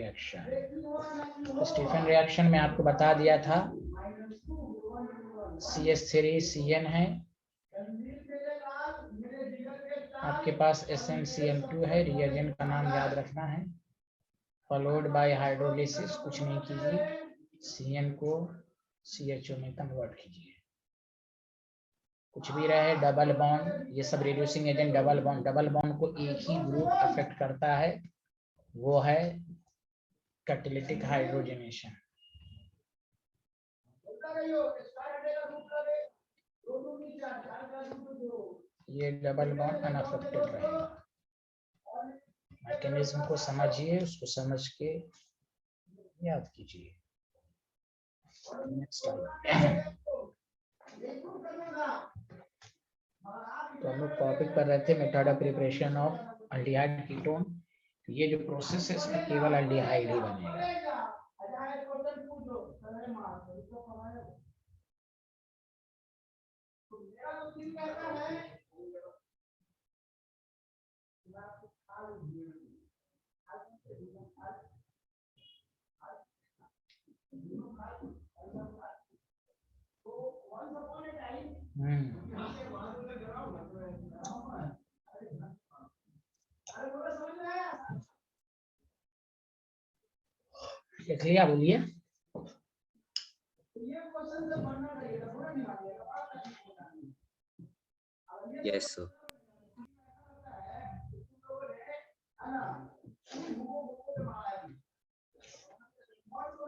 Reaction. Stephen reaction में आपको बता दिया था CH3 CN है, आपके पास SnCl2 है, रिएजेंट का नाम याद रखना है, फॉलोड बाय हाइड्रोलिसिस, कुछ नहीं कीजिए, CN को CHO में कन्वर्ट कीजिए, कुछ भी रहे, डबल बॉन्ड, ये सब रिड्यूसिंग एजेंट डबल बॉन्ड को एक ही ग्रुप अफेक्ट करता है, वो है कैटालिटिक हाइड्रोजनेशन। ये डबल बॉन्ड अनअफेक्टेड रहेगा। मैकेनिज्म को समझिए, उसको समझ के याद कीजिए। नेक्स्ट तो हम लोग टॉपिक पर रहते method of preparation of aldehyde ketone. ये जो प्रोसेस है इसमें केवल अल्डिहाइड ही बनेगा। लिख लिया, बोलिए। Yes sir.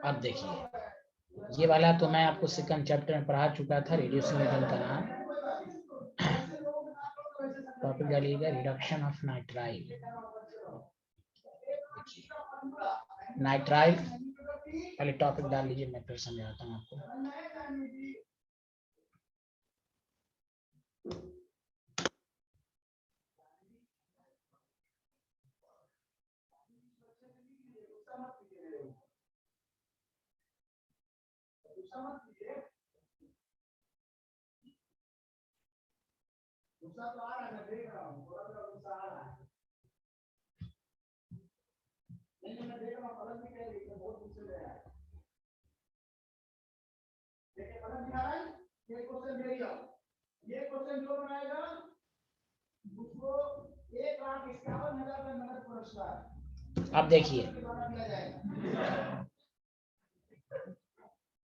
अब देखिए, ये वाला तो मैं आपको सेकंड चैप्टर में पढ़ा चुका था, रिड्यूसिंग एजेंट का नाम। टॉपिक डालिएगा रिडक्शन ऑफ नाइट्राइल। नाइट्राइल पहले टॉपिक डाल लीजिए, मैं फिर समझाता हूँ आपको। ये क्वेश्चन जो बनाएगा उसको 1,51,000 का नगद पुरस्कार। अब देखिए,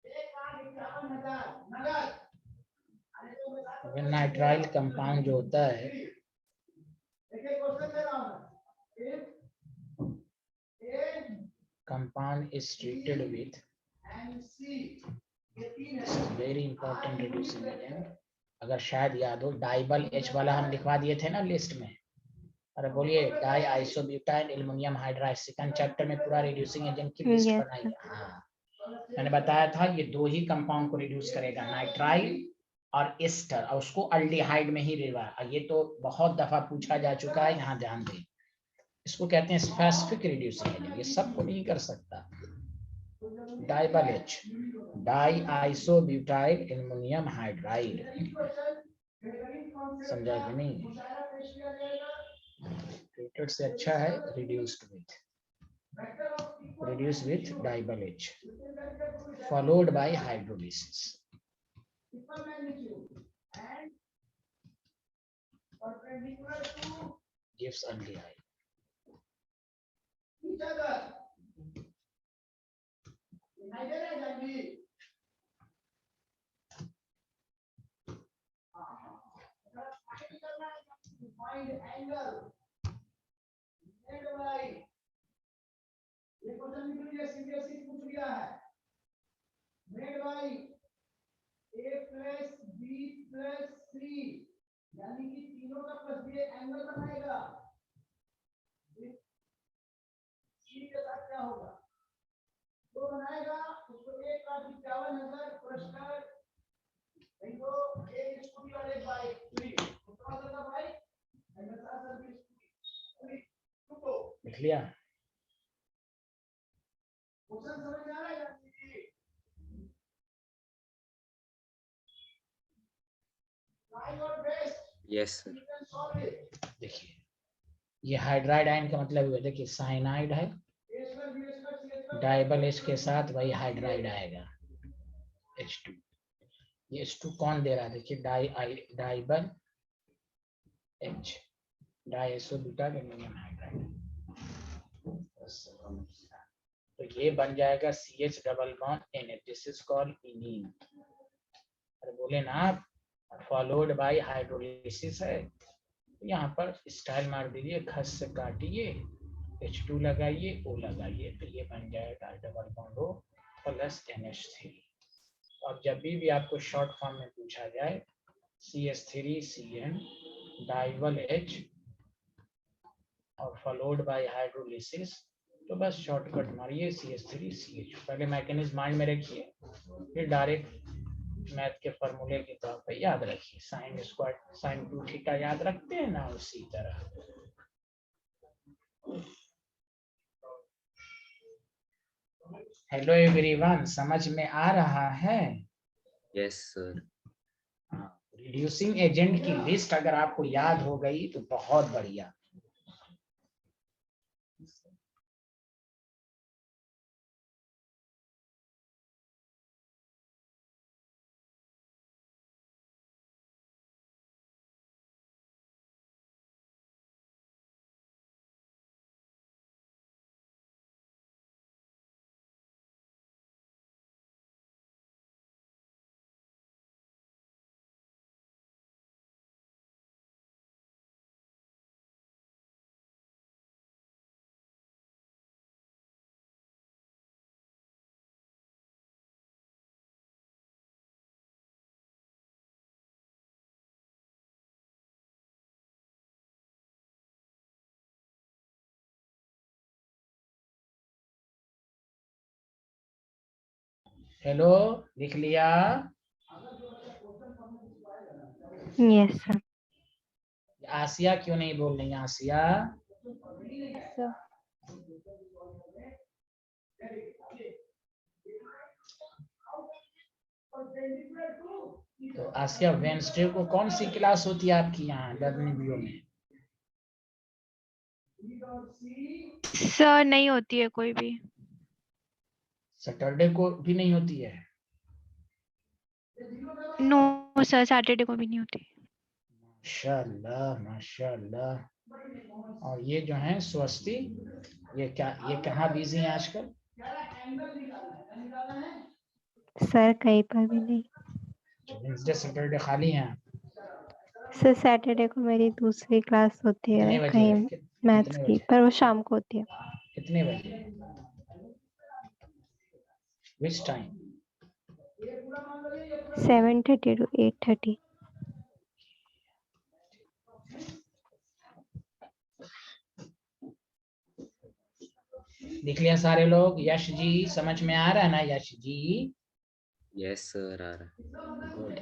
1,51,000 नगद। नाइट्राइल कंपाउंड जो होता है, देखिए क्वेश्चन दे रहा हूं, compound is treated with very important reducing agent. अगर शायद याद हो, डाइबल H वाला हम लिखवा दिए थे ना लिस्ट में। अरे बोलिए, die isobutyl aluminium hydride, second chapter में पूरा रिड्यूसिंग एजेंट की लिस्ट बनाई है। हाँ, मैंने बताया था ये दो ही कंपाउंड को रिड्यूस करेगा, नाइट्राइल और एस्टर, और उसको अल्डिहाइड में ही रिवा। ये तो बहुत दफा पूछा जा चुका है, यहाँ ध्यान दें। इसको कहते हैं स्पेसिफिक रिड्यूसिंग एजेंट, ये सबको नहीं कर सकता। DIBAL H, di isobutyl aluminium hydride, समझा कि नहीं? ट्रीटेड से अच्छा है reduced with DIBAL H followed by hydrolysis. gives aldehyde. ये क्वेश्चन सीबीएसई पूछ लिया है। Made by A plus B plus C, यानी कि तीनों का प्लस ये एंगल बनाएगा। C के साथ क्या होगा? तो बनाएगा उसको 1,51,000 पुरस्कार। देखो ये स्कूटी वाले बाइक फ्री, उसका मतलब बाइक एंगल सर्विस फ्री। तो लिख लिया। क्वेश्चन समझ में आ रहा है? Yes sir. देखिए, ये हाइड्राइड आयन का मतलब है, देखिए साइनाइड है डाइबल H के साथ वही हाइड्राइड आएगा H2। ये H2 कौन दे रहा है? देखिए DIBAL H, diisobutyl aluminium hydride. तो ये बन जाएगा CH double bond NH, this is called imine. अरे बोले ना आप, फॉलोड बाय हाइड्रोलिसिस है, यहाँ पर स्टाइल मार दीजिए, खस से काटिए, H2 लगाइए, O लगाइए, तो ये बन जाएगा double bond O plus NH3। अब जब भी आपको शॉर्ट फॉर्म में पूछा जाए CH3CN डाइबल H और फॉलोड बाय हाइड्रोलिसिस, तो बस शॉर्टकट मारिए CH3CH। पहले मैकेनिज्म माइंड में रखिए, फिर डायरेक्ट मैथ के फॉर्मूले के तौर पे याद रखिए। साइन स्क्वायर साइन 2 थीटा याद रखते हैं ना, उसी तरह। हेलो एवरीवन, समझ में आ रहा है? Yes, sir. रिड्यूसिंग एजेंट की लिस्ट अगर आपको याद हो गई तो बहुत बढ़िया। हेलो, लिख लिया? Yes sir. आसिया क्यों नहीं बोल रही? आसिया सर तो आसिया, वेंसडे को कौन सी क्लास होती है आपकी यहाँ लर्निंग व्यू में? सर नहीं होती है कोई भी। सैटरडे को भी नहीं होती है? नो सर, सैटरडे को भी नहीं होती। माशाल्लाह माशाल्लाह। और ये जो है स्वस्ति, ये क्या, ये कहाँ बिजी है आजकल? सर कहीं पर भी नहीं। वेंसडे सैटरडे खाली हैं? सर सैटरडे को मेरी दूसरी क्लास होती कितने है बजे? कहीं मैथ्स कितने की, बजे? पर वो शाम को होती है। कितने बजे? Which time? 7:30 to 8:30। लिख लिया सारे लोग? यश जी समझ में आ रहा है ना? Yash ji Yes, sir. आ रहा। गुड।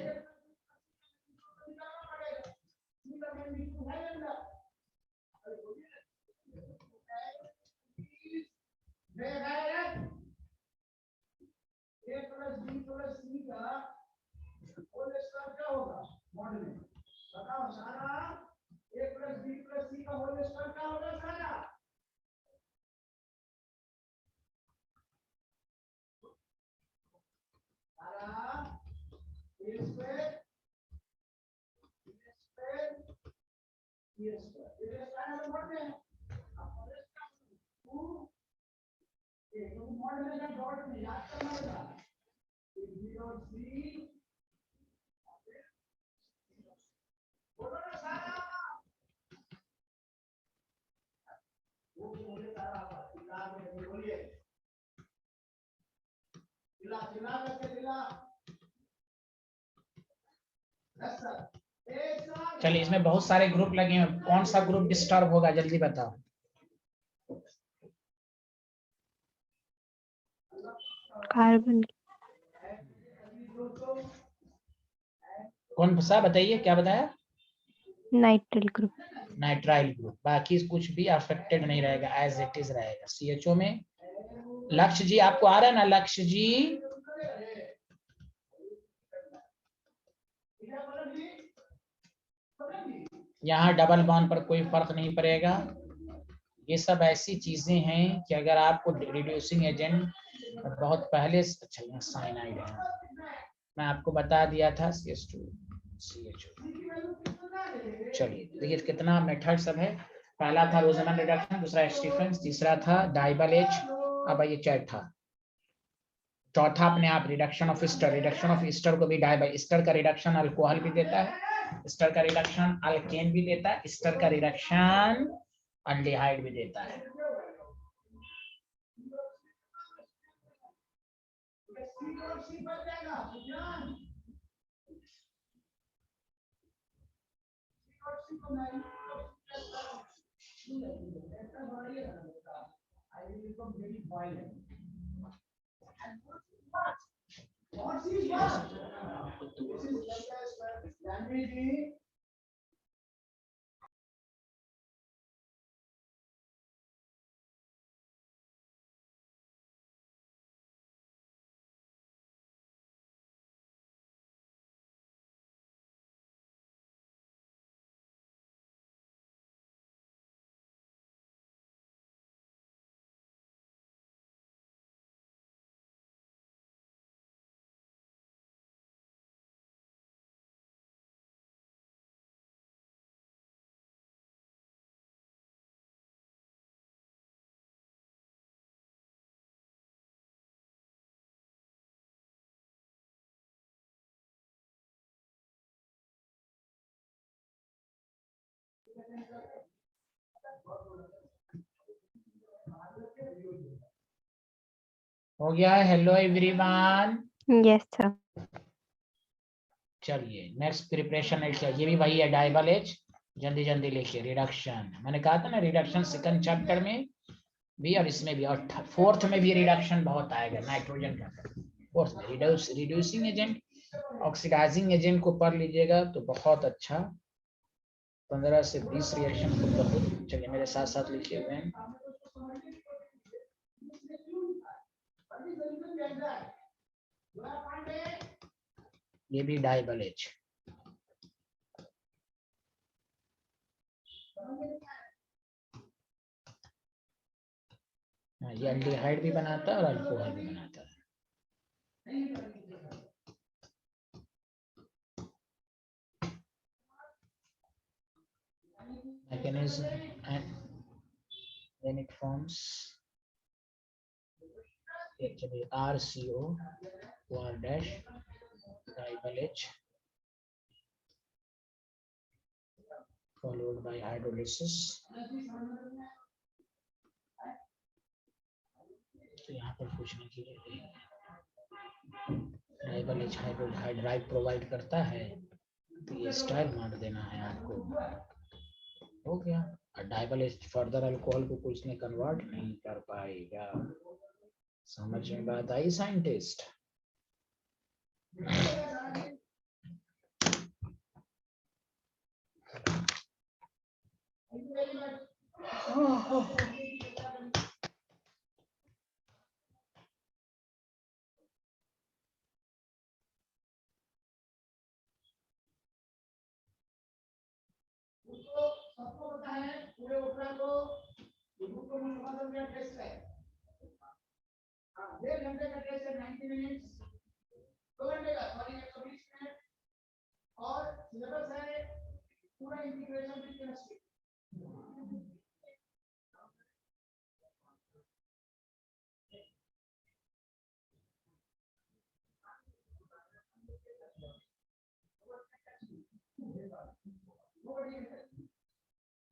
चलिए, इसमें बहुत सारे ग्रुप लगे हैं, कौन सा ग्रुप डिस्टर्ब होगा जल्दी बताओ? कार्बन। कौन सा बताइए, क्या बताया? Nitrile group. Nitrile group. बाकी कुछ भी अफेक्टेड नहीं रहेगा, एज इट इज रहेगा। CHO में लक्ष्य जी आपको आ रहा है ना? लक्ष्य जी यहाँ डबल बॉन्ड पर कोई फर्क नहीं पड़ेगा। ये सब ऐसी चीजें हैं कि अगर आपको रिड्यूसिंग एजेंट बहुत पहले से, अच्छा यहाँ साइनाइड है, मैं आपको बता दिया था CH2 CHO। चलिए देखिए कितना मेथड सब है। पहला था रोजमन रिडक्शन, दूसरा स्टीफेंस, तीसरा था डाइबल एच, अब ये चौथा अपने आप reduction of Easter. Reduction of Easter को भी डाइबल, ईस्टर का रिडक्शन अल्कोहल भी देता है, ईस्टर का रिडक्शन अल्केन भी देता है, ईस्टर का रिडक्शन एल्डिहाइड भी देता है। हो गया है। Hello everyone, Yes, sir. चलिए नेक्स्ट प्रिपरेशन है, ये भी वही है डाइबल एच। जल्दी जल्दी लिखिए। रिडक्शन, मैंने कहा था ना रिडक्शन सेकंड चैप्टर में भी और इसमें भी, और फोर्थ में भी रिडक्शन बहुत आएगा नाइट्रोजन का। फोर्थ में रिड्यूसिंग एजेंट, ऑक्सीडाइजिंग एजेंट को पढ़ लीजिएगा तो बहुत अच्छा। 15 से 20 रिएक्शन को बहुत। चलिए मेरे साथ साथ लिखे हुए हैं। ये भी डाइबल एच। ये एल्डिहाइड भी बनाता है और अल्कोहल भी बनाता है। Mechanism and then it forms actually RCO, R dash, tribal H, followed by hydrolysis. तो यहाँ पर पूछने के लिए ट्राइबल एच हाइड्राइड प्रोवाइड करता है, तो ये स्टाइल मार देना है आपको। हो गया। और डाइबल एच फर्दर अल्कोहल को कुछ ने कन्वर्ट नहीं कर पाएगा। समझ में बात आई साइंटिस्ट? सबको पता है पूरे उपरा को ग्रुप को मुकाबला में टेस्ट है। हां 1 घंटे का टेस्ट है, 90 मिनट्स, 2 घंटे का सॉरी 120 मिनट, और सिलेबस है पूरा इंटीग्रेशन विद केमिस्ट्री।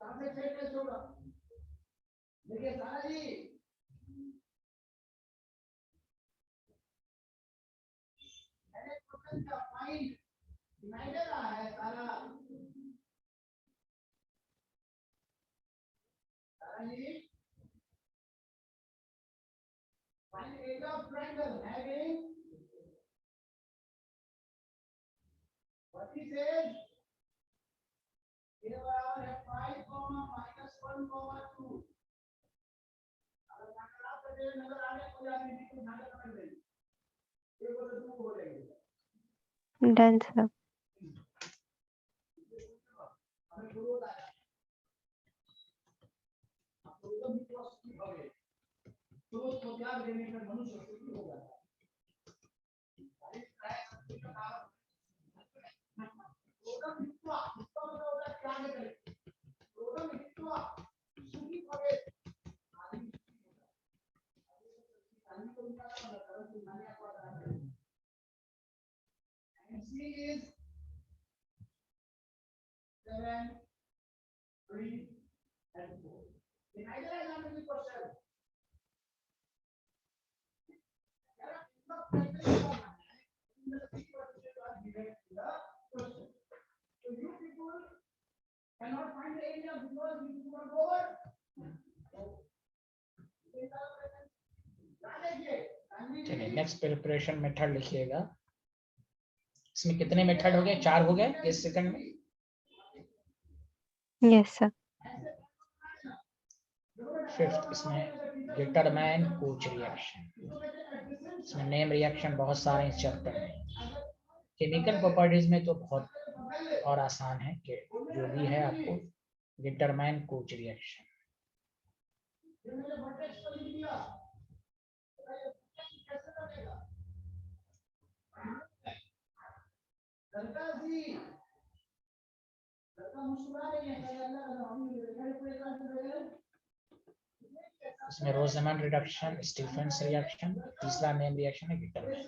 सामने छह टेस्ट होगा। देखिए सारा जी, मैंने क्वेश्चन का फाइंड डिवाइडर आ है सारा जी। Find area of triangle having vertices ये बराबर है 5, -1, 2। अगर आप नजर आने कोई आदमी को नजर कर देंगे, ये बोले 2 बोलेंगे। Done, sir. हमें ग्रोथ आया, आपको एकदम चलिए नेक्स्ट प्रिपरेशन मेथड लिखिएगा। इसमें कितने मेथड हो गए? 4 हो गए इस सेकंड में। Yes sir. फिफ्थ इसमें डिटरमाइन कोच रिएक्शन। इसमें नेम रिएक्शन बहुत सारे इस चैप्टर में। केमिकल प्रॉपर्टीज में तो बहुत और आसान है कि जो भी है आपको डिटरमाइन कोच रिएक्शन। इसमें रोजमैन रिडक्शन, स्टीफेंस रिएक्शन, तीसरा नेम रिएक्शन है गिटरमैन।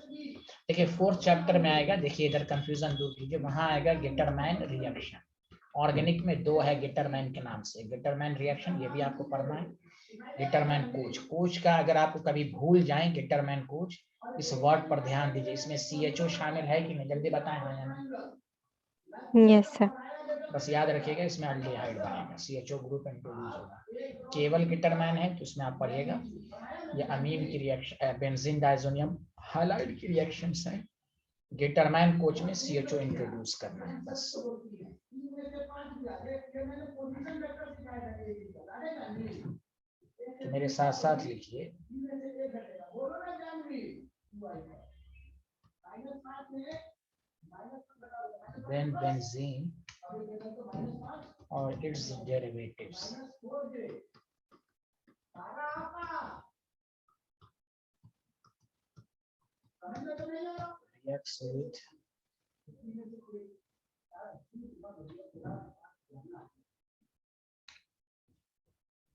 देखिए फोर्थ चैप्टर में आएगा, देखिए इधर कंफ्यूजन दूर कीजिए, वहां आएगा गिटरमैन रिएक्शन। ऑर्गेनिक में 2 है गिटरमैन के नाम से, गिटरमैन रिएक्शन ये भी आपको पढ़ना है। गिटरमैन कोच, कोच का अगर आपको कभी भूल जाए गिटरमैन कोच, इस वर्ड पर ध्यान दीजिए। इसमें CHO शामिल है कि नहीं, जल्दी बताएं। हाँ या नहीं? Yes sir. बस याद रखिएगा इसमें अल्डिहाइड बनेगा, CHO ग्रुप इंट्रोड्यूस होगा। केवल गिटरमैन है तो उसमें आप पढ़िएगा ये अमीन की रिएक्शन, बेंजीन डाइजोनियम हाइलाइड की रिएक्शंस हैं। गिटरमैन कोच में CHO इंट्रोड्यूस करना है बस। तो मेरे साथ साथ लिखिए, when benzene or its derivatives reacts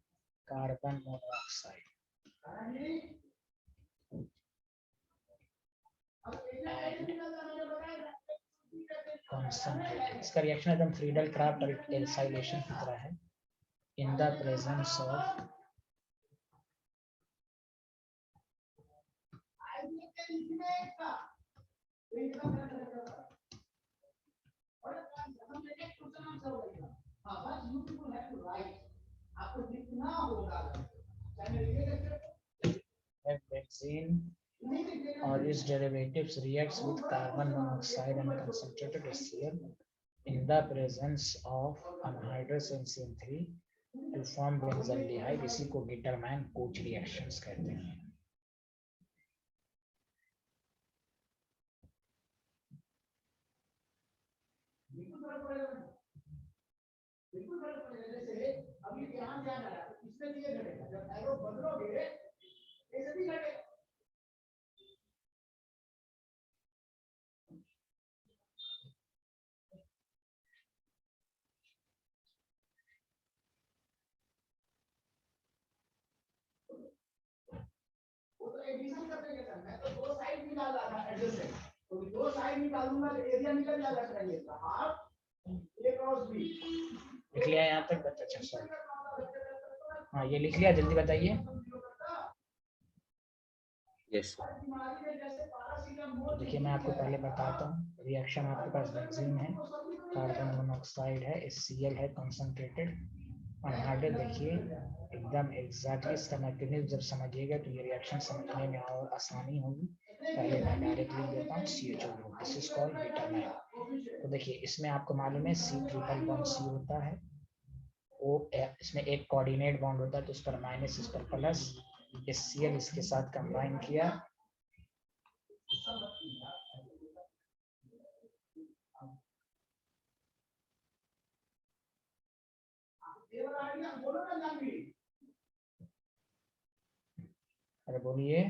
with carbon monoxide and concentrated, इसका रिएक्शन एकदम फ्रीडल क्राफ्ट और एल्साइलेशन की तरह है। In the presence of benzene or its derivatives reacts with carbon monoxide and concentrated HCl in the presence of anhydrous NCN3 to form benzaldehyde। इसी को गिटरमैन coach reactions कहते हैं। लिख लिया यहाँ तक? अच्छा सॉरी, हाँ ये लिख लिया, जल्दी बताइए। यस तो देखिए मैं आपको पहले बताता हूँ, रिएक्शन आपके पास बेंजीन है, कार्बन मोनोऑक्साइड है, HCl है कंसंट्रेटेड, अनहाइड्रेट। देखिए एकदम एग्जैक्टली इसका मैकेनिज्म जब समझिएगा तो ये रिएक्शन समझने में और आसानी होगी। पहले मैं डायरेक्ट लिख देता हूँ CHO group, this is called Gattermann. तो देखिए इसमें आपको मालूम है C ट्रिपल बॉन्ड C होता है, O इसमें एक कोऑर्डिनेट बॉन्ड होता है तो उस पर माइनस, इस पर प्लस, HCl इसके साथ कंबाइन किया, अरे बोलिए।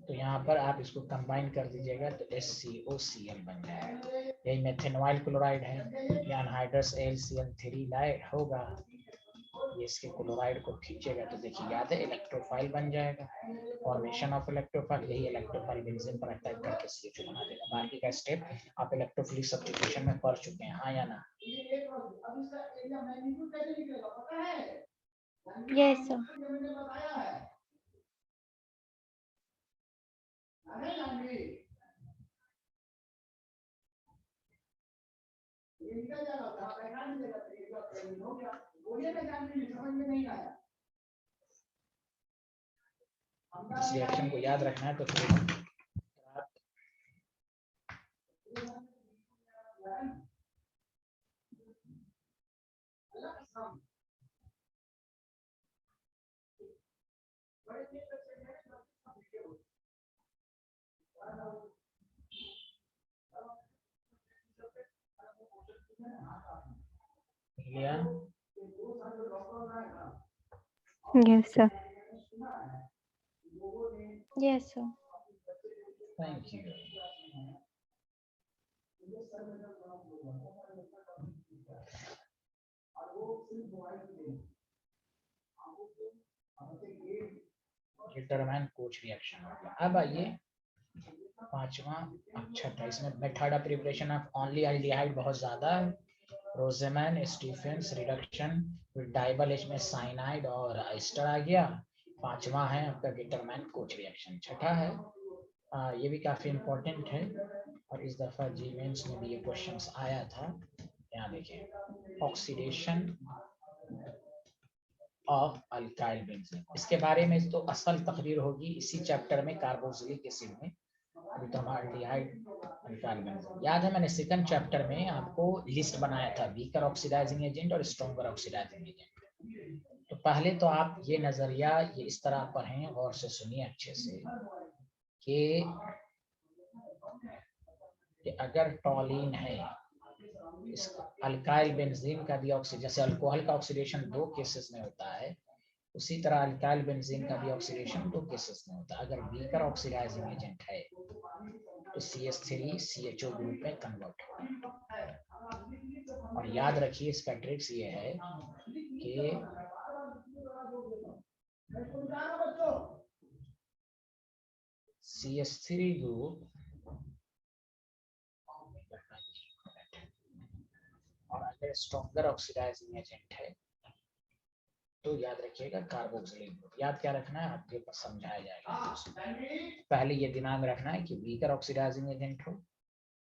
तो यहाँ पर आप इसको कंबाइन कर दीजिएगा तो SCOCl बन जाएगा। यही मेथेनॉइल क्लोराइड है, या अनहाइड्रस AlCN3 लाइट होगा। ये इसके क्लोराइड को खींचेगा तो देखिए याद है इलेक्ट्रोफाइल बन जाएगा। फॉर्मेशन ऑफ इलेक्ट्रोफाइल, यही इलेक्ट्रोफाइल बेंजीन पर अटैक करके CH2 बना देगा। बाकी का स्टेप आप इलेक्ट्रोफिलिक सब्स्टिट्यूशन में पढ़ चुके हैं, हाँ या ना? Yes sir. इस रिएक्शन को याद रखना है तो फिर yes sir. Yes sir. Thank you. Determine coach reaction हो गया। अब आइए पांचवा, अच्छा था इसमें method of preparation of only aldehyde बहुत ज्यादा है। रोजेमैन स्टीफेंस रिडक्शन विद डाइबल H में साइनाइड और एस्टर आ गया। पांचवा है आपका डिटरमाइन कोच रिएक्शन। छठा है ये भी काफी इंपॉर्टेंट है और इस दफा जी मेंस में भी ये क्वेश्चंस आया था। यहाँ देखिए ऑक्सीडेशन ऑफ अल्काइल बेंजीन, इसके बारे में तो असल तकरीर होगी इसी चैप्टर में कार्बोक्सिलिक एसिड में। अभी तो हमारा एल्डिहाइड अल्काइल बेंजीन याद है, मैंने सेकंड चैप्टर में आपको लिस्ट बनाया था वीकर ऑक्सीडाइजिंग एजेंट और स्ट्रॉन्गर ऑक्सीडाइजिंग एजेंट। तो पहले तो आप ये नजरिया ये इस तरह पढ़ें, गौर से सुनिए अच्छे से कि अगर टॉलिन है, इस अल्काइल बेंजीन का भी ऑक्सीजन, जैसे अल्कोहल का ऑक्सीडेशन 2 केसेस में होता है, उसी तरह अल्काइल बेंजीन का भी ऑक्सीडेशन 2 केसेस में होता है। अगर वीकर ऑक्सीडाइजिंग एजेंट है तो CH3 CHO ग्रुप में कन्वर्ट होगा। और याद रखिए इसका ट्रिक्स ये है कि CH3 ग्रुप और अगर स्ट्रॉन्गर ऑक्सीडाइजिंग एजेंट है तो याद रखिएगा कार्बोक्सिलिक ग्रुप। याद क्या रखना है आपके पास समझाया जाएगा। पहले ये दिमाग में रखना है कि वीकर ऑक्सीडाइजिंग एजेंट हो।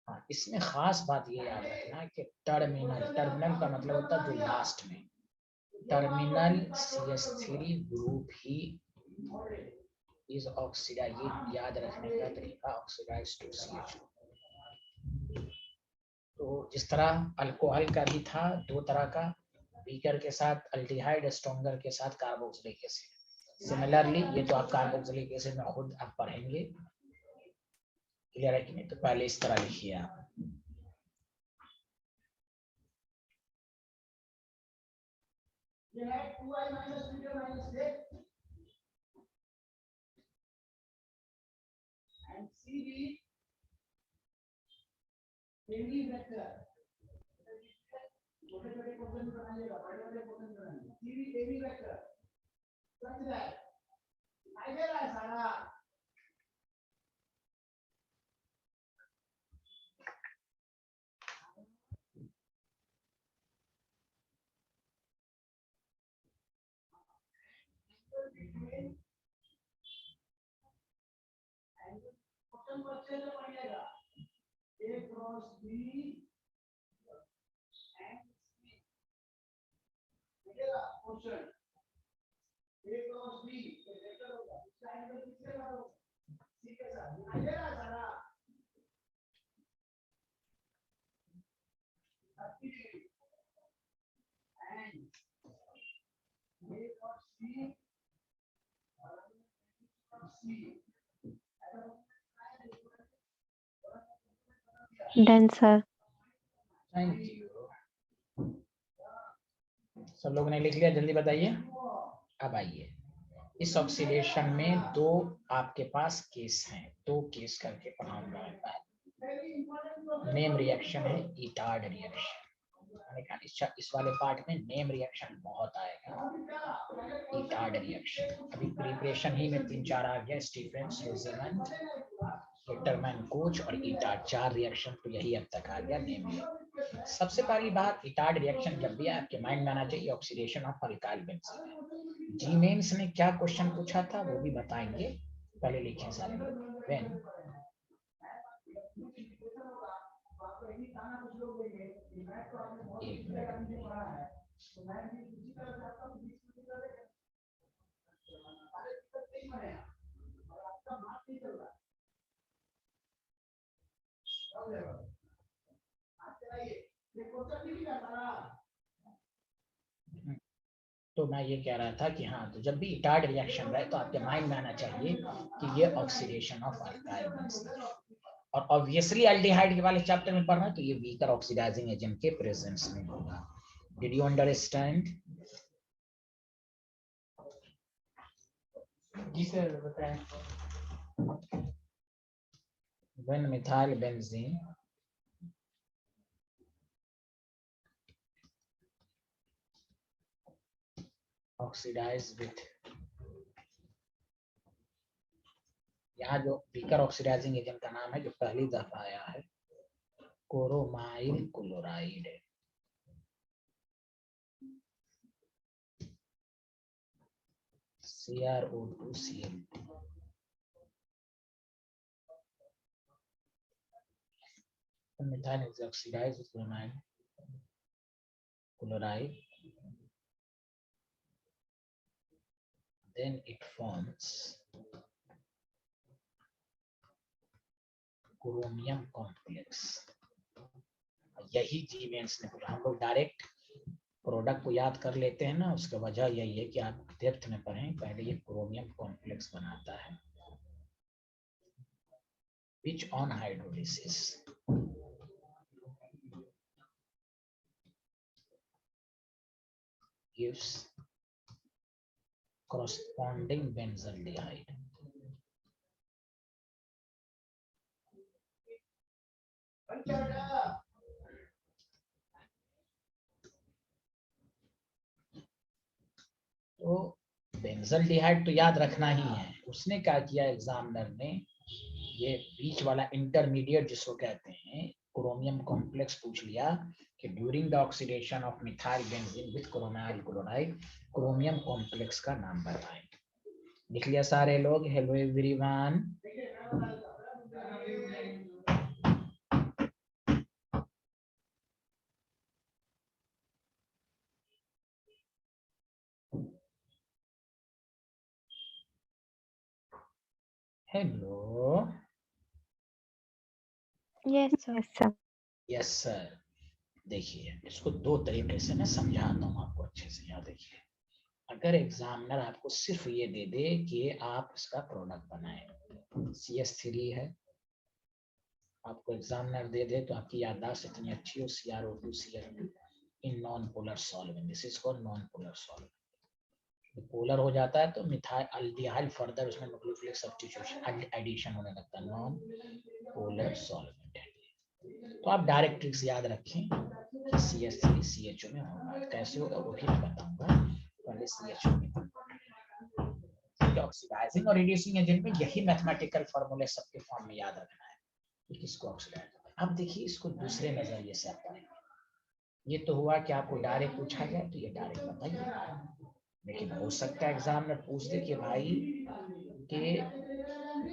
हाँ, इसमें खास बात ये याद रखना है कि टर्मिनल का मतलब होता है जो लास्ट में, टर्मिनल CH3 ग्रुप ही इज ऑक्सीडाइज, ये याद रखने का तरीका ऑक्सीडाइज टू CH2। तो जिस तरह अल्कोहल का भी था 2 तरह का, वीकर के साथ अल्डिहाइड, स्ट्रॉन्गर के साथ कार्बोक्सिलिक एसिड। सिमिलरली ये तो आप कार्बोक्सिलिक एसिड में खुद आप पढ़ेंगे, क्लियर है कि नहीं? तो पहले इस तरह लिखिए आप डन सर। Thank you. सब लोगों ने लिख लिया? जल्दी बताइए। अब आइए, इस ऑक्सीडेशन में दो आपके पास केस हैं, दो केस करके पढ़ाऊंगा मैं। नेम रिएक्शन है, इटार्ड रिएक्शन। इस वाले पार्ट में नेम रिएक्शन बहुत आएगा, इटार्ड रिएक्शन। अभी प्रिपरेशन ही में 3-4 आ गया, स्टीफेंस, रोजेमंड, हिटरमैन, कोच और इटार्ड, 4 रिएक्शन तो यही अब तक आ गया नेम रिएक्शन। सबसे पहली बात, इटार्ड रिएक्शन जब भी आपके माइंड में आना चाहिए oxidation of alkyl benzene. JEE Mains ने क्या क्वेश्चन पूछा था वो भी बताएंगे, पहले लिखें सारे लोग। व्हेन एक मिनट, तो मैं ये कह रहा था कि हाँ, तो जब भी इटार्ड रिएक्शन रहे तो आपके माइंड में आना चाहिए कि ये ऑक्सीडेशन ऑफ अल्काइल बेंजीन। और ऑब्वियसली एल्डिहाइड के वाले चैप्टर में पढ़ना, तो ये वीकर ऑक्सीडाइजिंग एजेंट के प्रेजेंस में होगा। Did you understand? जी सर बताएं। When methyl benzene oxidize with, यहाँ जो वीकर ऑक्सीडाइजिंग एजेंट का नाम है जो पहली दफा आया है, क्लोरोमाइल क्लोराइड है। CrO2Cl2। Methane is oxidized with bromine chloride, then it forms chromium complex। यही जी मेंस ने पूछा। हम लोग डायरेक्ट प्रोडक्ट को याद कर लेते हैं ना, उसका वजह यही है कि आप डेप्थ में पढ़ें। पहले ये क्रोमियम कॉम्प्लेक्स बनाता है, which on hydrolysis gives corresponding benzaldehyde। तो बेंजल्डिहाइड तो याद रखना ही है। उसने क्या किया एग्जामिनर ने, ये बीच वाला इंटरमीडिएट जिसको कहते हैं क्रोमियम कॉम्प्लेक्स पूछ लिया कि during the oxidation of methyl benzene with chromyl chloride chromium complex का नाम बताएं। लिख लिया सारे लोग? Hello everyone. Hello. Yes sir. Yes sir. देखिए, इसको दो तरीके से मैं समझाता हूँ आपको अच्छे से। यहाँ देखिए, अगर एग्जामिनर आपको सिर्फ ये दे दे कि आप इसका प्रोडक्ट बनाएं, CH3 है, आपको एग्जामिनर दे दे तो आपकी याददाश्त इतनी अच्छी हो, CrO2Cl2 in non polar solvent, this is called non polar solvent. Polar हो जाता है तो मिथाइल अल्डिहाइड फर्दर उसमें न्यूक्लियोफिलिक सब्स्टिट्यूशन एडिशन होने लगता है, नॉन पोलर सॉल्वेंट है। तो आप डायरेक्ट ट्रिक्स याद रखें कि CH3 CHO में होगा। कैसे होगा वो भी मैं बताऊंगा, पहले CHO में ऑक्सीडाइजिंग और रिड्यूसिंग एजेंट में यही मैथमेटिकल फॉर्मूले सबके फॉर्म में याद रखना है कि किसको ऑक्सीडाइज। अब देखिए इसको दूसरे नजरिए से आप पढ़ेंगे। ये तो हुआ कि आपको डायरेक्ट पूछा गया तो ये डायरेक्ट बताइए, लेकिन हो सकता है एग्जामिनर पूछ दे कि भाई कि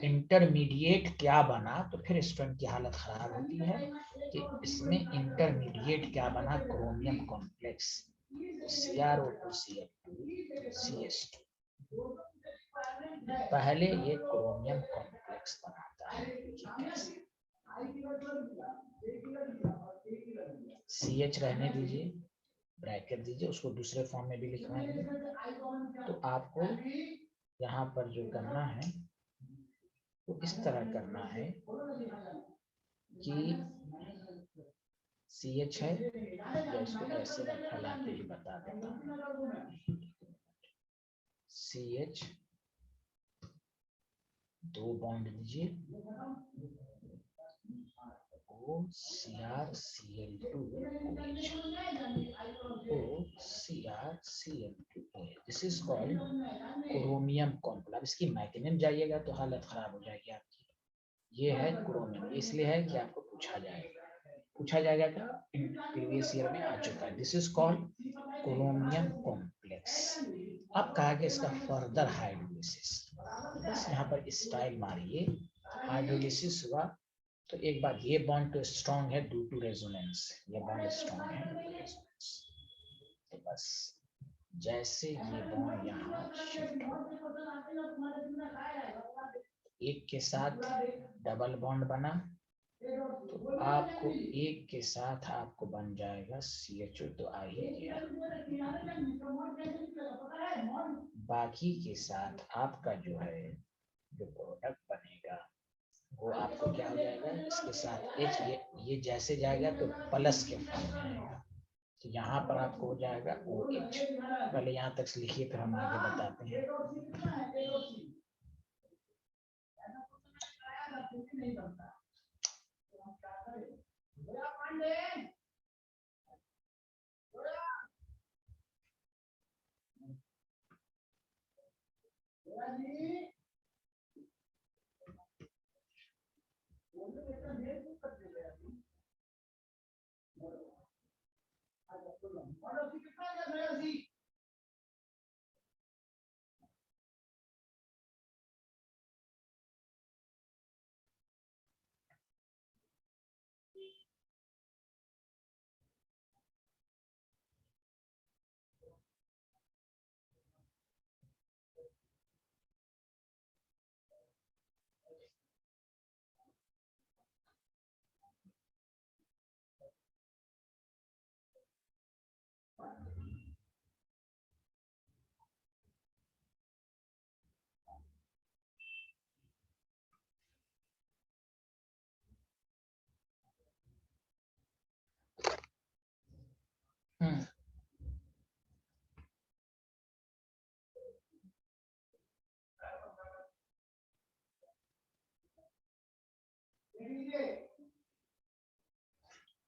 इंटरमीडिएट क्या बना, तो फिर स्टूडेंट की हालत खराब होती है कि इसमें इंटरमीडिएट क्या बना, क्रोमियम कॉम्प्लेक्स, CrO2Cl2 CH2। पहले ये क्रोमियम कॉम्प्लेक्स बनाता है, CH रहने दीजिए, ब्रैकेट दीजिए, उसको दूसरे फॉर्म में भी लिखवाएंगे। तो आपको यहाँ पर जो करना है तो इस तरह करना है कि CH है, या इसको ऐसे मैं फैला के ही बता देता हूँ। CH 2 बॉन्ड दीजिए, O Cr Cl2 OH, O Cr Cl2 OH। This is called chromium complex. इसकी मैकेनिज्म जाइएगा तो हालत खराब हो जाएगी आपकी। ये है क्रोमियम, इसलिए है कि आपको पूछा जाएगा क्या, प्रीवियस ईयर में आ चुका है। This is called chromium complex. अब कहा गया इसका फर्दर हाइड्रोलिसिस, बस यहाँ पर स्टाइल मारिए, हाइड्रोलिसिस हुआ तो एक बात, ये बॉन्ड तो स्ट्रॉन्ग है ड्यू टू रेजोनेंस, ये बॉन्ड स्ट्रॉन्ग है, तो बस जैसे ये बॉन्ड यहाँ शिफ्ट हो, एक के साथ डबल बॉन्ड बना, तो आपको एक के साथ आपको बन जाएगा CHO, तो आ ही गया। बाकी के साथ आपका जो है जो प्रोडक्ट बनेगा वो आपको क्या हो जाएगा, इसके साथ H, ये जैसे जाएगा तो प्लस के फॉर्म में आएगा, तो यहाँ पर आपको हो जाएगा OH। पहले यहाँ तक लिखिए फिर हम आगे बताते हैं।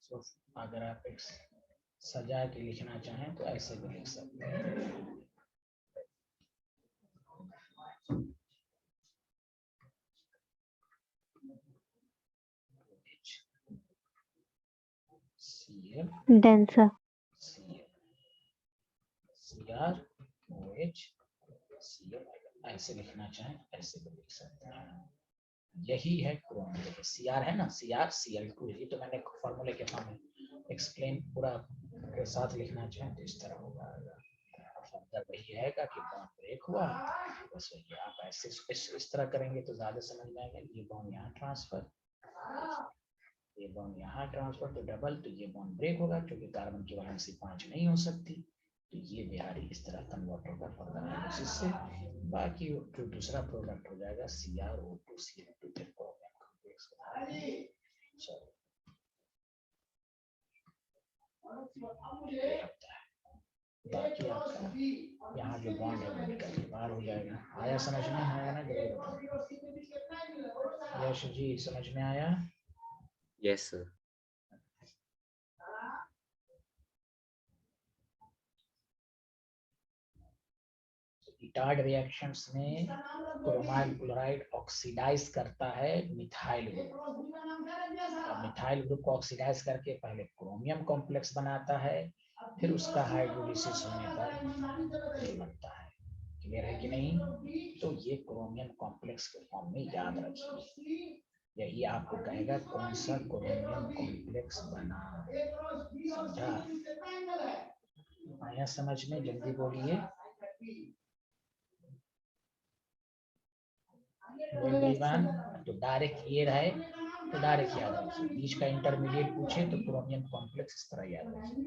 तो अगर आप एक सजा के लिखना चाहें तो ऐसे भी लिख सकते हैं। Done sir. CR OH Cl, ऐसे लिखना चाहें ऐसे भी लिख सकते हैं। यही है क्रोम। देखिए CR है ना, CR Cl2, ये तो मैंने फॉर्मूले के फॉर्म में एक्सप्लेन पूरा के साथ लिखना चाहें तो इस तरह होगा। फर्दर वही रहेगा कि बॉन्ड ब्रेक हुआ, बस वही आप ऐसे इस तरह करेंगे तो ज्यादा समझ में आएगा। ये बॉन्ड यहाँ ट्रांसफर, ये बॉन्ड यहाँ ट्रांसफर, तो डबल, तो ये बॉन्ड ब्रेक होगा क्योंकि कार्बन की वैलेंसी 5 नहीं हो सकती, तो ये बिहारी इस तरह कन्वर्ट होगा फर्दर हाइड्रोलिसिस से। बाकी जो दूसरा प्रोडक्ट हो जाएगा CrO2 Cl2 फिर क्रोमियम कॉम्प्लेक्स बाकी आपका यहाँ जो बॉन्ड है वो निकल के बाहर हो जाएगा। आया समझ में, आया ना? यश जी समझ में आया? Yes sir. इटार्ड रिएक्शंस में क्रोमाइल क्लोराइड ऑक्सीडाइज करता है मिथाइल ग्रुप। अब मिथाइल ग्रुप को ऑक्सीडाइज करके पहले क्रोमियम कॉम्प्लेक्स बनाता है, फिर उसका हाइड्रोलिसिस होने पर ये बनता है। क्लियर है कि नहीं? तो ये क्रोमियम कॉम्प्लेक्स के फॉर्म में याद रखिए। यही आपको कहेगा कौन सा क्रोमियम कॉम्प्लेक्स बना। समझा? आया समझ में? जल्दी बोलिए। तो डायरेक्ट ये रहे तो डायरेक्ट याद रखिए, बीच का इंटरमीडिएट पूछे तो क्रोमियम कॉम्प्लेक्स इस तरह याद रखिए।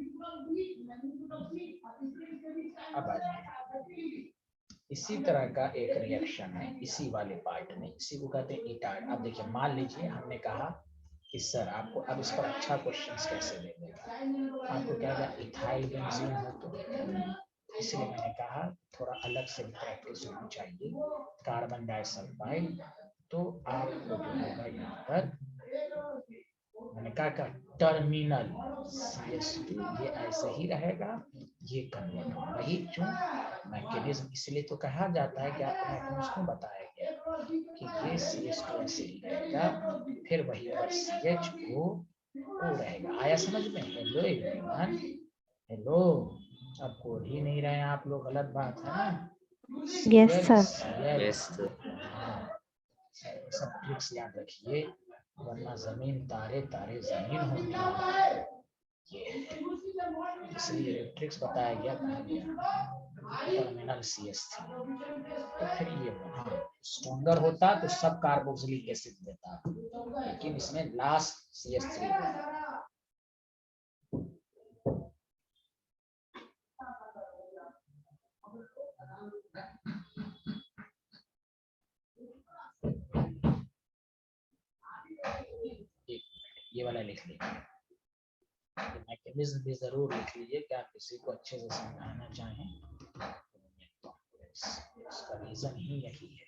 अब आ जाइए, इसी तरह का एक रिएक्शन है इसी वाले पार्ट में, इसी को कहते हैं इटार्ड। अब देखिए मान लीजिए हमने कहा कि सर आपको अब इस पर अच्छा क्वेश्चंस कैसे दे देगा, आपको क्या क्या इथाइल बेंजीन हो तो, इसलिए मैंने कहा थोड़ा अलग से प्रैक्टिस होनी चाहिए। कार्बन डाइसल्फाइड तो आपको जो होगा यहाँ पर मैंने कहा टर्मिनल CH2 ये ऐसे ही रहेगा, ये कन्वर्ट होगा वही क्यों मैकेनिज्म, इसलिए तो कहा जाता है कि आपको मैकेनिज्म क्यों बताया गया कि ये CH2 ऐसे ही रहेगा, फिर वही पर CHO रहेगा। आया समझ में? हेलो एवरीवन, हेलो, अब कोड ही नहीं रहे आप लोग, गलत बात है ना। Yes, sir. Yes, sir. सब ट्रिक्स याद रखिए, वरना जमीन तारे तारे जमीन होने वाला है। ये इसलिए ट्रिक्स बताया गया टर्मिनल CH3। तो फिर ये स्ट्रॉन्गर होता तो सब कार्बोक्सिलिक एसिड देता, लेकिन इसमें लास्ट CH3 ये वाला लिख लीजिए, मैकेनिज्म भी जरूर लिख लीजिए कि आप किसी को अच्छे से समझाना चाहें तो इसका रीजन ही यही है।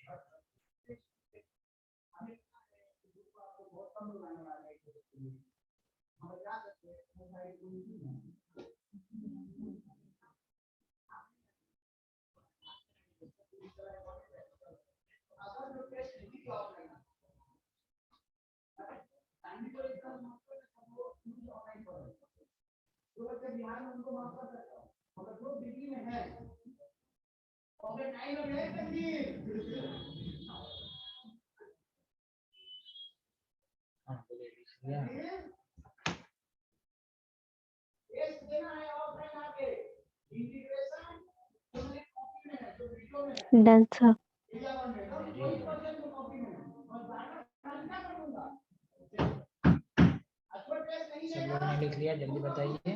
Done, sir. सब लोगों ने लिख लिया? जल्दी बताइए।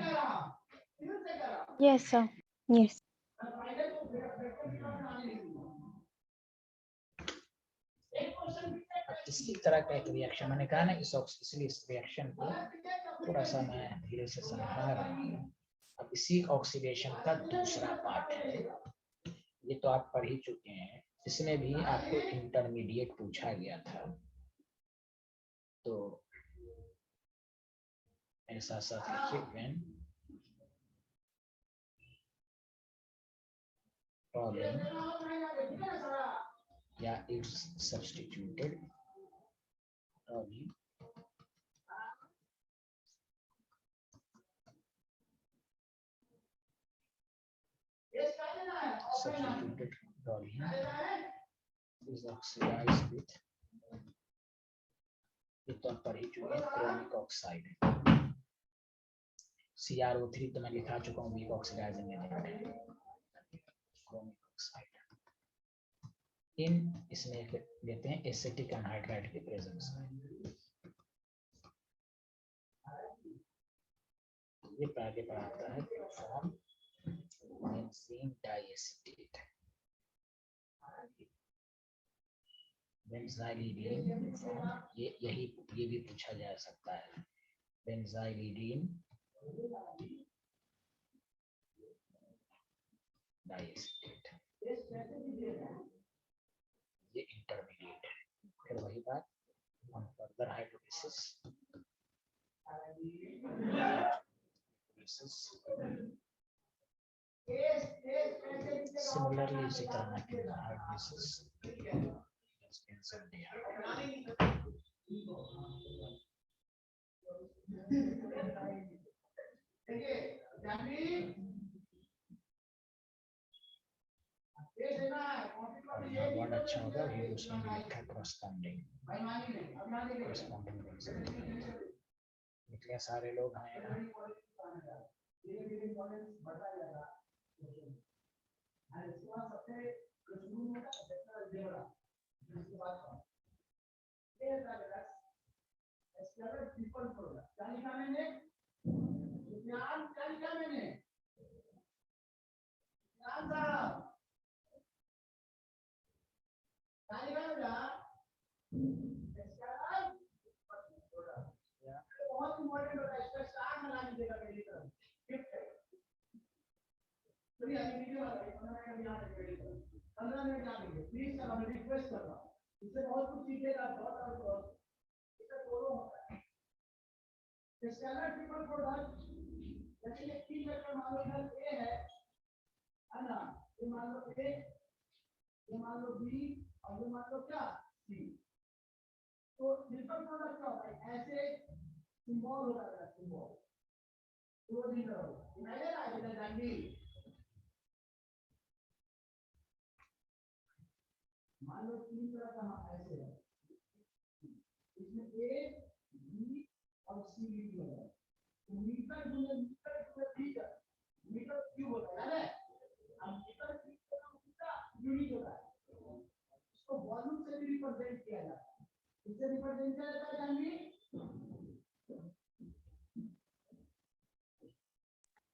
Yes, sir. Yes. इसी तरह का एक रिएक्शन मैंने कहा ना, इसलिए इस रिएक्शन को थोड़ा सा मैं धीरे से समझा रहा हूँ। अब इसी ऑक्सीडेशन का दूसरा पार्ट है, ये तो आप पढ़ ही चुके हैं, इसमें भी आपको इंटरमीडिएट पूछा गया था, तो ऐसा साथ लिखिए व्हेन toluene या it's substituted toluene substituted toluene is oxidized with, ये तो आप पढ़ ही चुके हैं, क्रोमिक ऑक्साइड। CrO3 तो मैं लिखा चुका हूँ, वीक ऑक्सीडाइजिंग एजेंट है क्रोमिक ऑक्साइड। इन इसमें लेते हैं एसिटिक एनहाइड्राइड के प्रेजेंस में, ये आगे बढ़ाता है फॉर्म बेंजीन डाइएसिटेट, बेंजाइलिडीन फॉर्म, ये भी पूछा जा सकता है, बेंजाइलिडीन डाइएसिटेट, ये इंटरमीडिएट है। फिर वही बात ऑन फर्दर हाइड्रोलिसिस सिमिलरली इसी तरह की हाइड्रोलिसिस वर्ड अच्छा होगा, ये उसमें भी लिखा है corresponding निकले सारे लोग आए ना।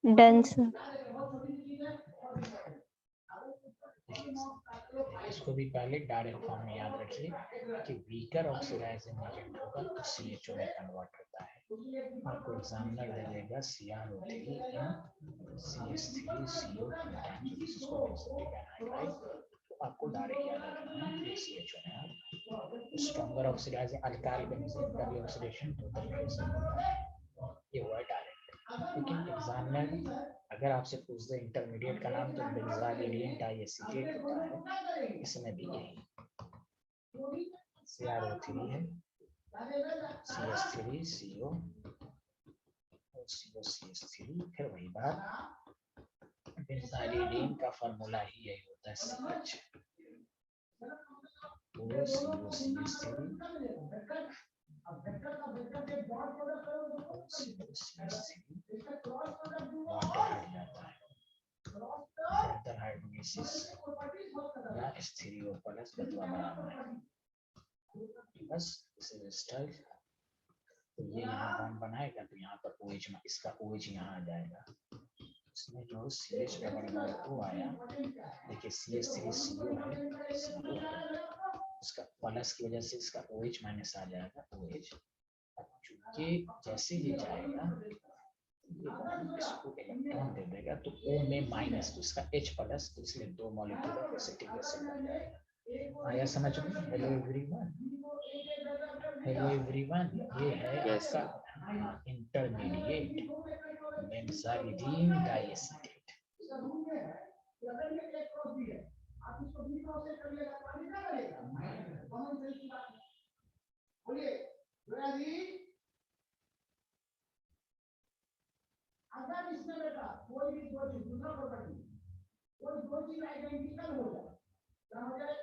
Done sir. इसको भी पहले डायरेक्ट फॉर्म में याद रखिए कि वीकर ऑक्सीडाइजिंग एजेंट होगा तो CHO में कन्वर्ट होता है। आपको एग्जामिनर दे देगा CrO3 CH3CO तो आपको डायरेक्ट याद रखना है कि CHO में स्ट्रॉन्गर ऑक्सीडाइजिंग अल्काइल बेंजीन का भी ऑक्सीडेशन दो तरीके से होता है, ये हुआ डायरेक्ट। लेकिन एग्जामिनर अगर आपसे पूछ दे इंटरमीडिएट का नाम तो बेंजाइलिन डाइएसीटेट होता है, इसमें भी यही CrO3 है CH3CO और COCH3, फिर वही बात बेंजाइलिन का फॉर्मूला ही यही होता है CH बस तो ये यहाँ बॉन्ड बनाएगा तो यहाँ पर OH में इसका OH यहाँ आ जाएगा, इसमें जो CH डबल बॉन्ड O आया, देखिए CH3CO है, इसका प्लस की वजह से इसका OH माइनस आ जाएगा OH। चूंकि जैसे ये जाएगा इसको इलेक्ट्रॉन दे देगा तो O में माइनस तो इसका H प्लस, तो इसलिए दो मॉलिक्यूल ऑफ एसिटिक एसिड बन जाएगा। आया समझ में? हेलो एवरीवन, ये है आपका इंटरमीडिएट बेंजाइलिन डाइएसीटेट। अगर इसमें बेटा कोई भी दो चीज दूसरा प्रॉपर्टी कोई दो चीज आइडेंटिकल हो जाए क्या हो जाए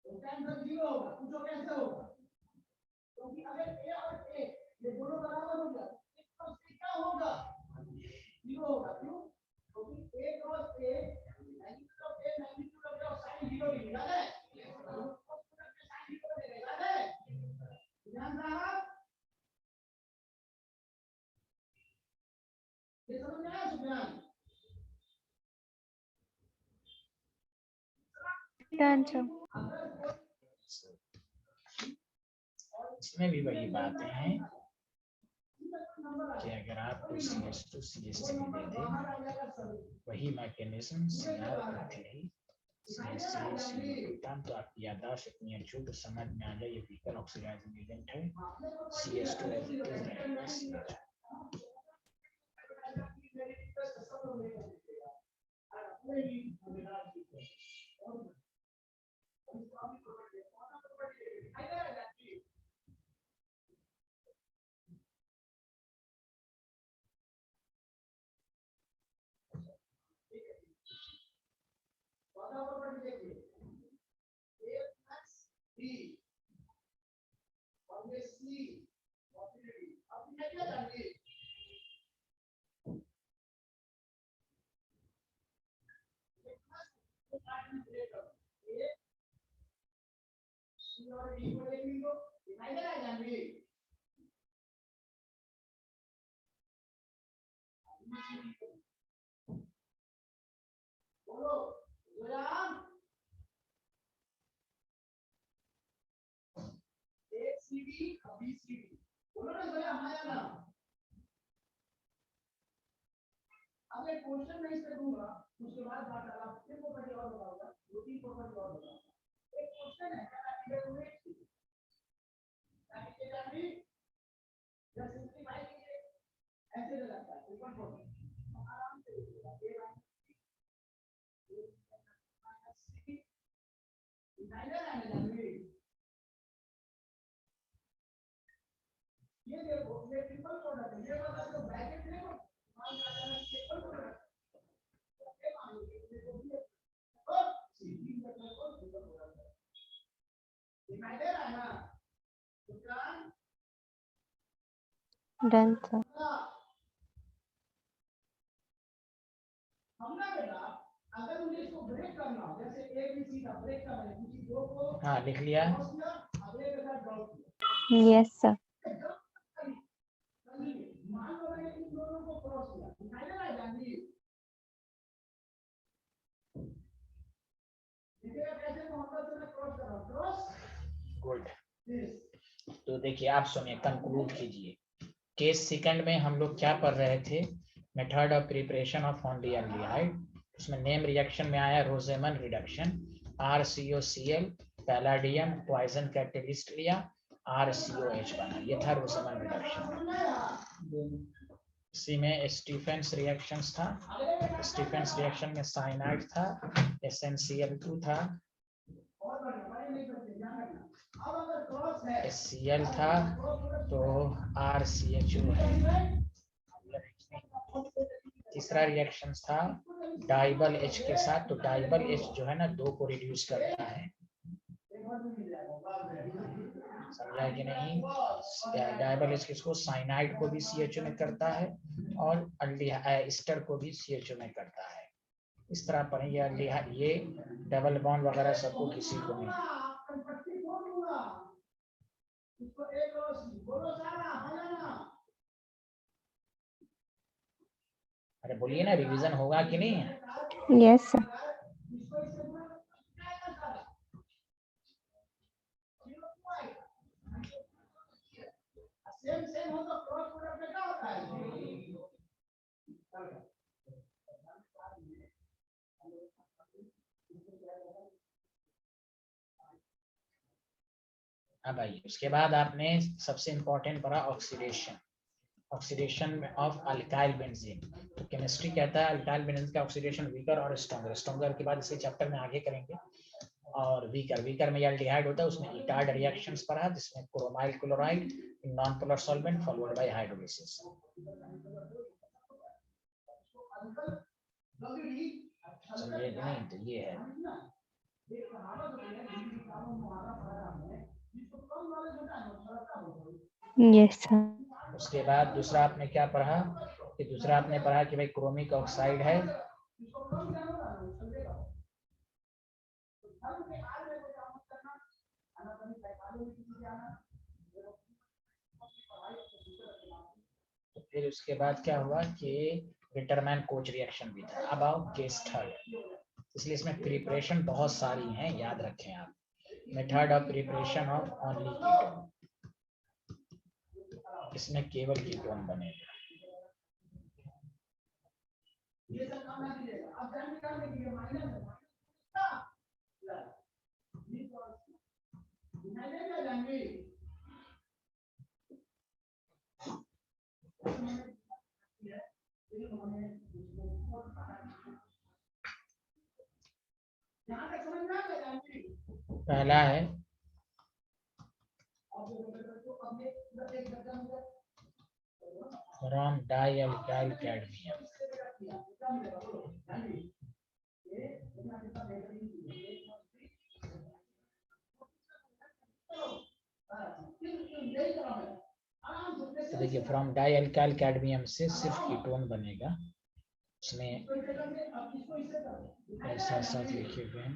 तो आंसर 0 होगा। पूछो कैसे होगा? क्योंकि अगर A और A ये दोनों बराबर हो जाए तो क्या होगा? 0 होगा। क्यों? क्योंकि A cross A magnitude of A magnitude of sine 0 लिखा है, ये समझ में आया सुफियान? इसमें भी वही बातें हैं कि अगर आप CH2 CH3 दे दें, वही मैकेनिज्म CrO3 CH3CO2 तो आपकी याददाश्त इतनी अच्छी तो समझ में आ जाए ये वीकर ऑक्सीडाइजिंग एजेंट है CH2 Done, sir. हाँ लिख लिया। Yes, sir. गुड। तो देखिए आप सुनिए, कंक्लूड कीजिए। केस सेकंड में हम लोग क्या पढ़ रहे थे? Method of preparation of formaldehyde. उसमें नेम रिएक्शन में आया Rosenmund reduction, RCOCl palladium poison catalyst लिया, RCOH बना, ये था रोजेमन रिडक्शन। इसी में स्टीफेंस रिएक्शंस था। स्टीफेंस रिएक्शन में साइनाइड था, SnCl2 था, Cl था, तो RCHO है। तीसरा रिएक्शन था डाइबल H के साथ, तो डाइबल H जो है ना 2 को रिड्यूस करता है, समझा कि नहीं? डाइबल H किसको, साइनाइड को भी CHO में करता है और एस्टर को भी CHO में करता है। इस तरह पढ़ेंगे। ये डबल बॉन्ड वगैरह सबको किसी को नहीं। अरे बोलिए ना, रिवीजन होगा कि नहीं? Yes, sir. अब आइए, उसके बाद आपने सबसे इंपॉर्टेंट पढ़ा oxidation. Oxidation of alkyl benzene. तो केमिस्ट्री कहता है अल्काइल बेंजीन का ऑक्सीडेशन वीकर और स्ट्रॉन्गर। स्ट्रॉन्गर के बाद इसी चैप्टर में आगे करेंगे। और वीकर में एल्डिहाइड होता है, उसमें इटार्ड रिएक्शंस पढ़ा, जिसमें chromyl chloride non polar solvent followed by hydrolysis. समझे नहीं? तो ये है। Yes, sir. उसके बाद दूसरा आपने क्या पढ़ा? कि दूसरा आपने पढ़ा कि भाई क्रोमिक ऑक्साइड है, तो फिर उसके बाद क्या हुआ कि विटरमैन कोच रिएक्शन भी था। अब आओ केस थर्ड। इसलिए इसमें प्रिपरेशन बहुत सारी हैं, याद रखें आप। Method of preparation of only ketone, इसमें केवल कीटोन बनेगा। पहला है फ्रॉम डाइअल्काइल कैडमियम। तो देखिए फ्रॉम डाइअल्काइल कैडमियम से सिर्फ कीटोन बनेगा। उसमें साथ साथ लिखे हुए हैं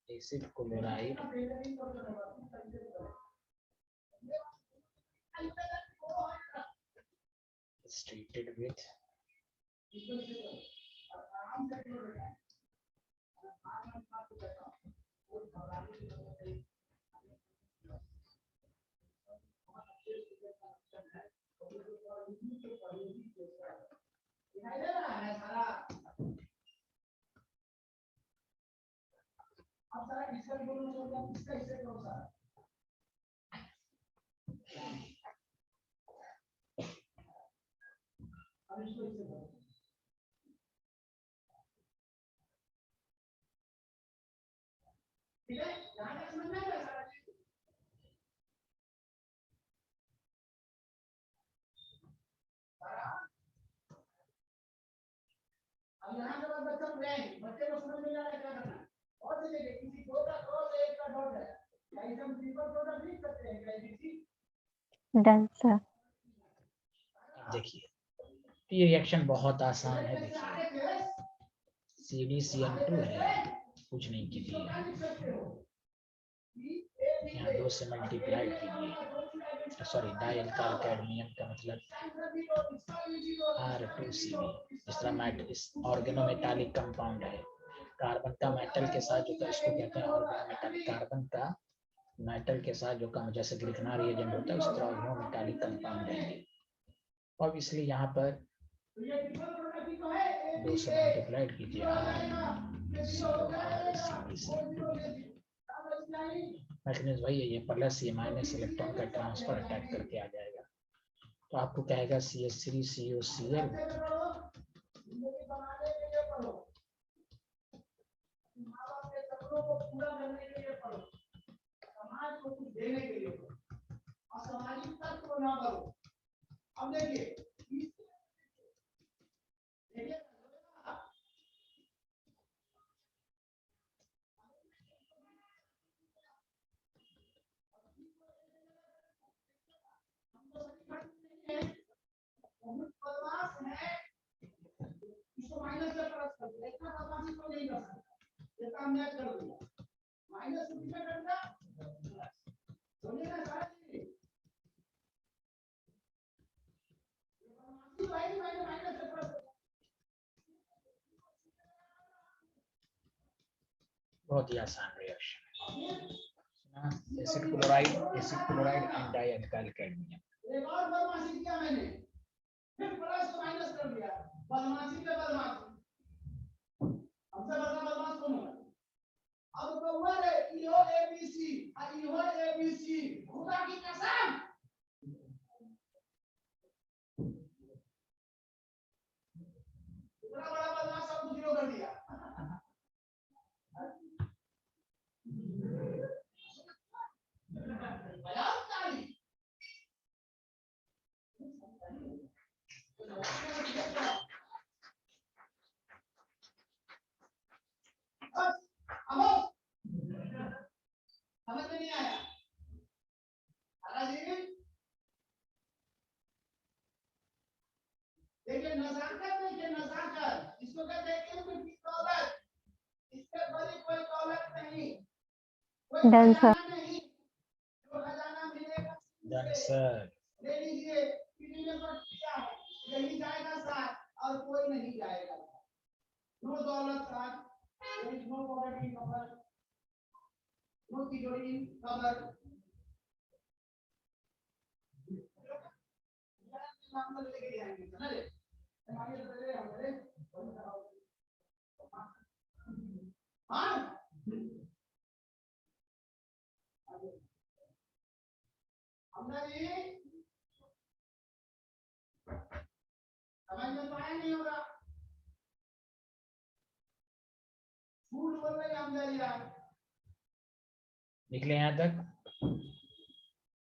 acid chloride, treated with done sir. देखिए ये रिएक्शन बहुत आसान है। देखिए CdCl2 है, कुछ नहीं कीजिए, यहाँ 2 से मल्टीप्लाइड कीजिए, सॉरी डाई अल्काइल कैडमियम का मतलब R2Cl। इस तरह इस ऑर्गेनोमेटालिक कंपाउंड है, कार्बन का मेटल के साथ जो इसको कहते हैं ऑर्गेनोमेटालिक, कार्बन का मेटल के साथ जो कम जैसे ग्रिकना रिएजेंट होता है उस तरह ऑर्गेनोमेटालिक कंपाउंड है। ऑब्वियसली यहाँ पर 2 से मल्टीप्लाइड कीजिए, मैग्नीज वही है, ये प्लस ये माइनस इलेक्ट्रॉन का ट्रांसफर अटैक करके आ जाएगा। तो आपको कहेगा CH3COCl अब देखिए इसको माइनस से प्लस कर दिया, इतना बदमाशी तो नहीं कर सकता, ये काम मैं कर दूंगा, माइनस कितना कर दिया, समझे ना सारे माइनस से प्लस। बहुत ही आसान रिएक्शन है, acid chloride and die alkyl cadmium. एक और बदमाशी किया मैंने, फिर प्लस को माइनस कर दिया, बदमाशी पे बदमाशी, हमसे बड़ा बदमाश कौन है? अब तो हुआ है इहो ABC खुदा की कसम, इतना बड़ा बदमाश सब जीरो कर दिया। समझ में नहीं आया देखिए नजाकत इसको कहते हैं कि दौलत, इससे बड़ी कोई दौलत नहीं, कोई खजाना नहीं, जो खजाना मिलेगा डन सर ले लीजिए, किसी ने नोट किया है, यही जाएगा साथ और कोई नहीं जाएगा, नो दौलत साथ, नो पॉवर्टी कवर, नो तिजोरी कवर, नाम लेके जाएंगे समझ ले, हमारे पहले हमारे हाँ हमने ये समझ में पाया नहीं होगा, झूठ बोल रहे हैं हम यार, निकले यहाँ तक,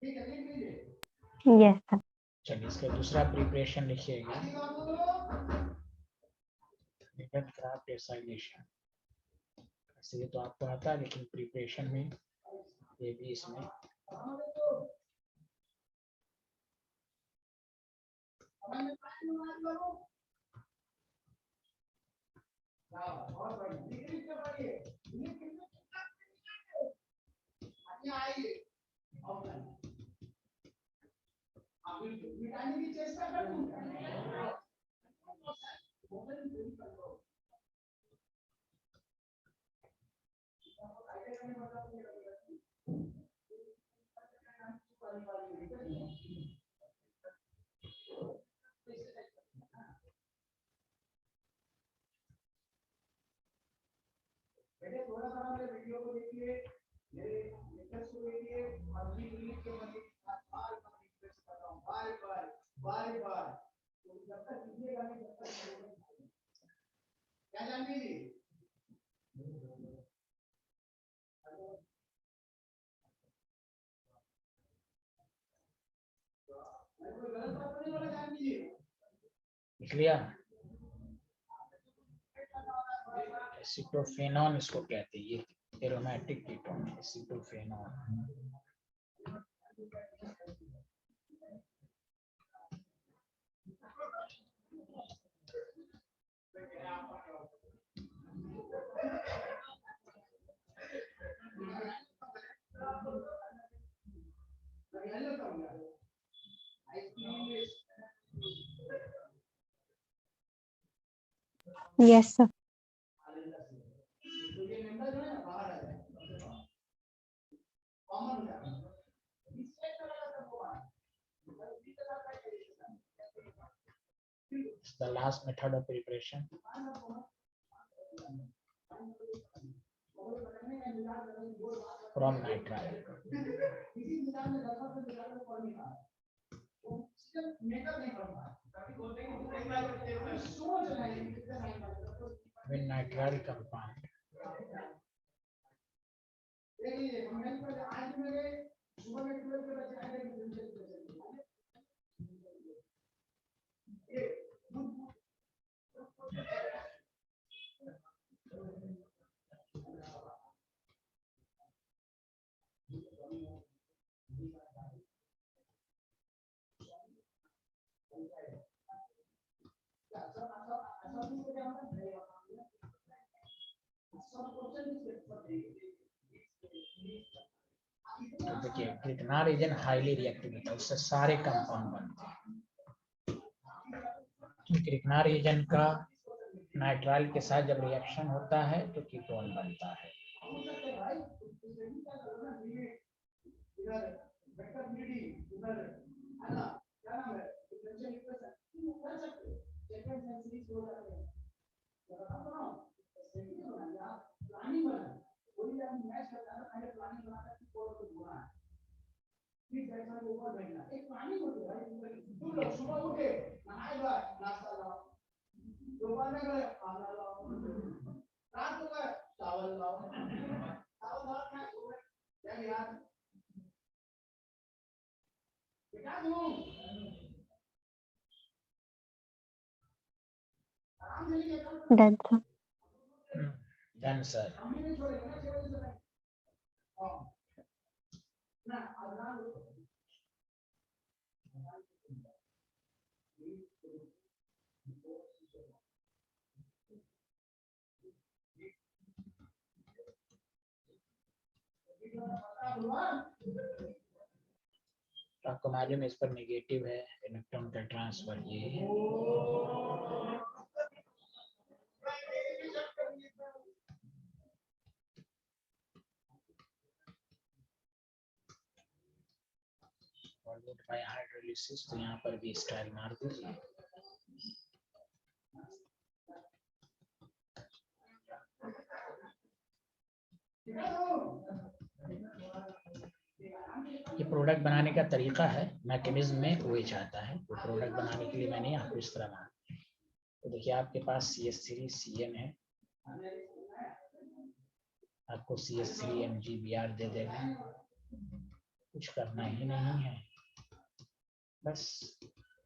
ठीक है लिख लीजिए। Yes sir. चलिए इसका दूसरा प्रिपरेशन लिखिएगा, लिगेंड क्राफ्ट एसाइलेशन। ऐसे तो आपको आता है लेकिन प्रिपरेशन में ये भी इसमें मिटाने की चेष्टा करूंगा। लिख लिया। एसिटोफेनॉन इसको कहते हैं, ये एरोमेटिक कीटोन है, एसिटोफेनॉन। Yes, sir. The last method of preparation. From nitrile. When nitrile compound. तो देखिए कितना रीजन हाईली रिएक्टिव होता है, उससे सारे कंपाउंड बनते हैं। कितना रीजन का नाइट्राइल के साथ जब रिएक्शन होता है तो कीटोन बनता है। Done, sir. Done, sir. आपको मालूम है इस पर नेगेटिव है इलेक्ट्रॉन का ट्रांसफर, ये फॉलोड बाय हाइड्रोलिसिस। तो यहाँ पर भी स्टाइल मार दीजिए। ये प्रोडक्ट बनाने का तरीका है, मैकेनिज्म में वही चाहता है। तो प्रोडक्ट बनाने के लिए मैंने आपको इस तरह माना। तो देखिए आपके पास CH3 CN है, आपको CH3 MgBr दे देना, कुछ करना ही नहीं है, बस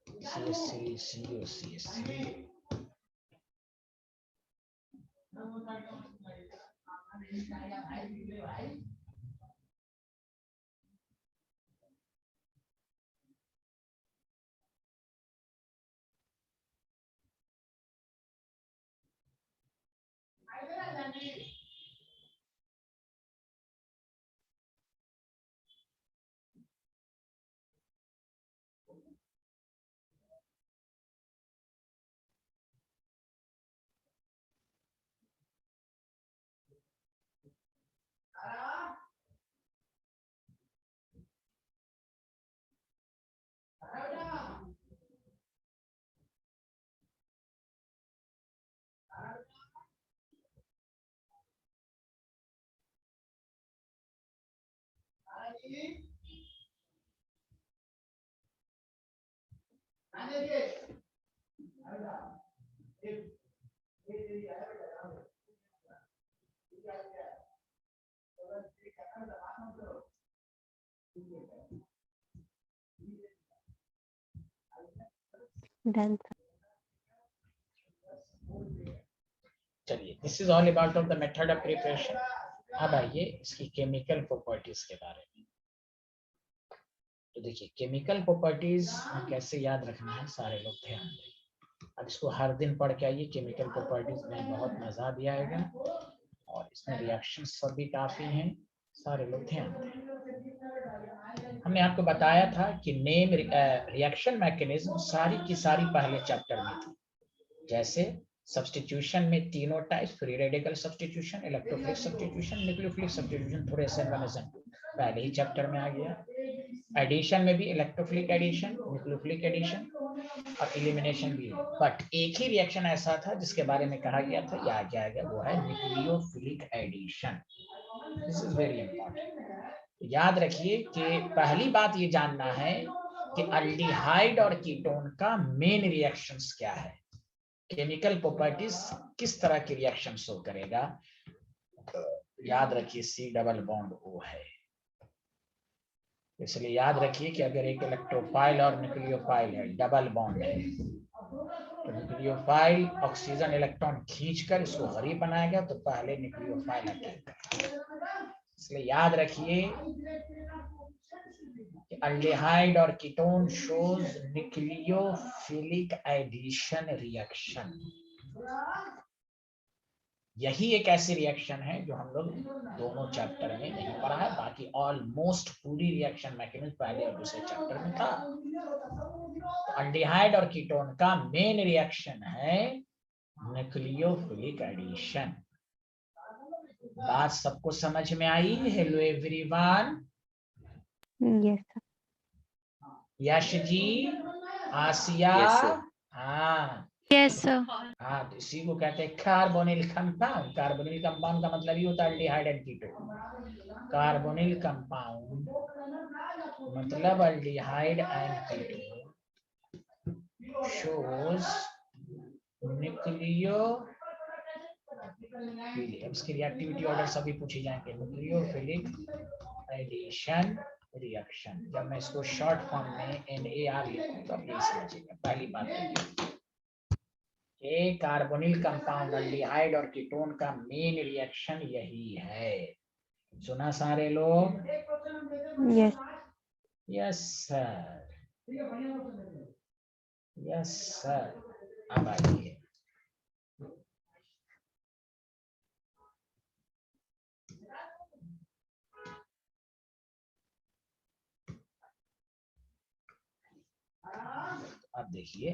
CH3 CO CH3। डन। चलिए, this is all about of the method of preparation. अब आइए इसकी केमिकल प्रॉपर्टीज के बारे में। तो देखिए, केमिकल प्रॉपर्टीज कैसे याद रखना है, सारे लोग ध्यान दें। अब इसको हर दिन पढ़ के आइए, केमिकल प्रॉपर्टीज में बहुत मजा भी आएगा और इसमें रिएक्शंस सब भी काफी हैं, सारे लोग ध्यान दें। हमने आपको बताया था कि नेम रिएक्शन मैकेनिज्म सारी की सारी पहले चैप्टर में थी। जैसे सब्स्टिट्यूशन में तीनों type, free radical substitution, electrophilic substitution, nucleophilic substitution, थोड़े SN1 पहले ही चैप्टर में आ गया। एडिशन में भी इलेक्ट्रोफिलिक एडिशन, न्यूक्लियोफिलिक एडिशन और एलिमिनेशन भी है। बट एक ही रिएक्शन ऐसा था जिसके बारे में कहा गया था, या क्या आ गया, वो है nucleophilic addition. This is very important. याद रखिए कि पहली बात ये जानना है कि अल्डिहाइड और कीटोन का मेन रिएक्शंस क्या है, केमिकल प्रॉपर्टीज किस तरह की रिएक्शन शो करेगा। याद रखिए C डबल बॉन्ड O है, इसलिए याद रखिए कि अगर एक इलेक्ट्रोफाइल और न्यूक्लियोफाइल है, डबल बॉन्ड है, तो न्यूक्लियोफाइल ऑक्सीजन इलेक्ट्रॉन खींचकर इसको गरीब बनाएगा, तो पहले न्यूक्लियोफाइल अटैक करेगा। इसलिए याद रखिए कि अल्डिहाइड और ketone shows nucleophilic addition reaction. यही एक ऐसी रिएक्शन है जो हम लोग दोनों चैप्टर में नहीं पढ़ा है, बाकी ऑलमोस्ट पूरी रिएक्शन मैकेनिज्म पहले और दूसरे चैप्टर में था। तो अल्डिहाइड और कीटोन का मेन रिएक्शन है न्यूक्लियोफिलिक एडिशन। बात सबको समझ में आई? Hello everyone. Yes sir. Yash ji, Asiya, Yes, sir. हाँ यस सर। हाँ, तो इसी को कहते हैं कार्बोनिल कंपाउंड। कार्बोनिल कंपाउंड का मतलब ये होता है aldehyde and ketone. Carbonyl compound मतलब aldehyde and ketone shows nucleo, इसकी रिएक्टिविटी ऑर्डर सभी पूछे जाएंगे। न्यूक्लियोफिलिक एडिशन रिएक्शन, जब मैं इसको शॉर्ट फॉर्म में NAR लिखूंगा तो ये समझिएगा। पहली बात ये कार्बोनिल कंपाउंड अल्डिहाइड और कीटोन का मेन रिएक्शन यही है। सुना सारे लोग? Yes. Yes sir, yes sir. अब आइए, अब देखिए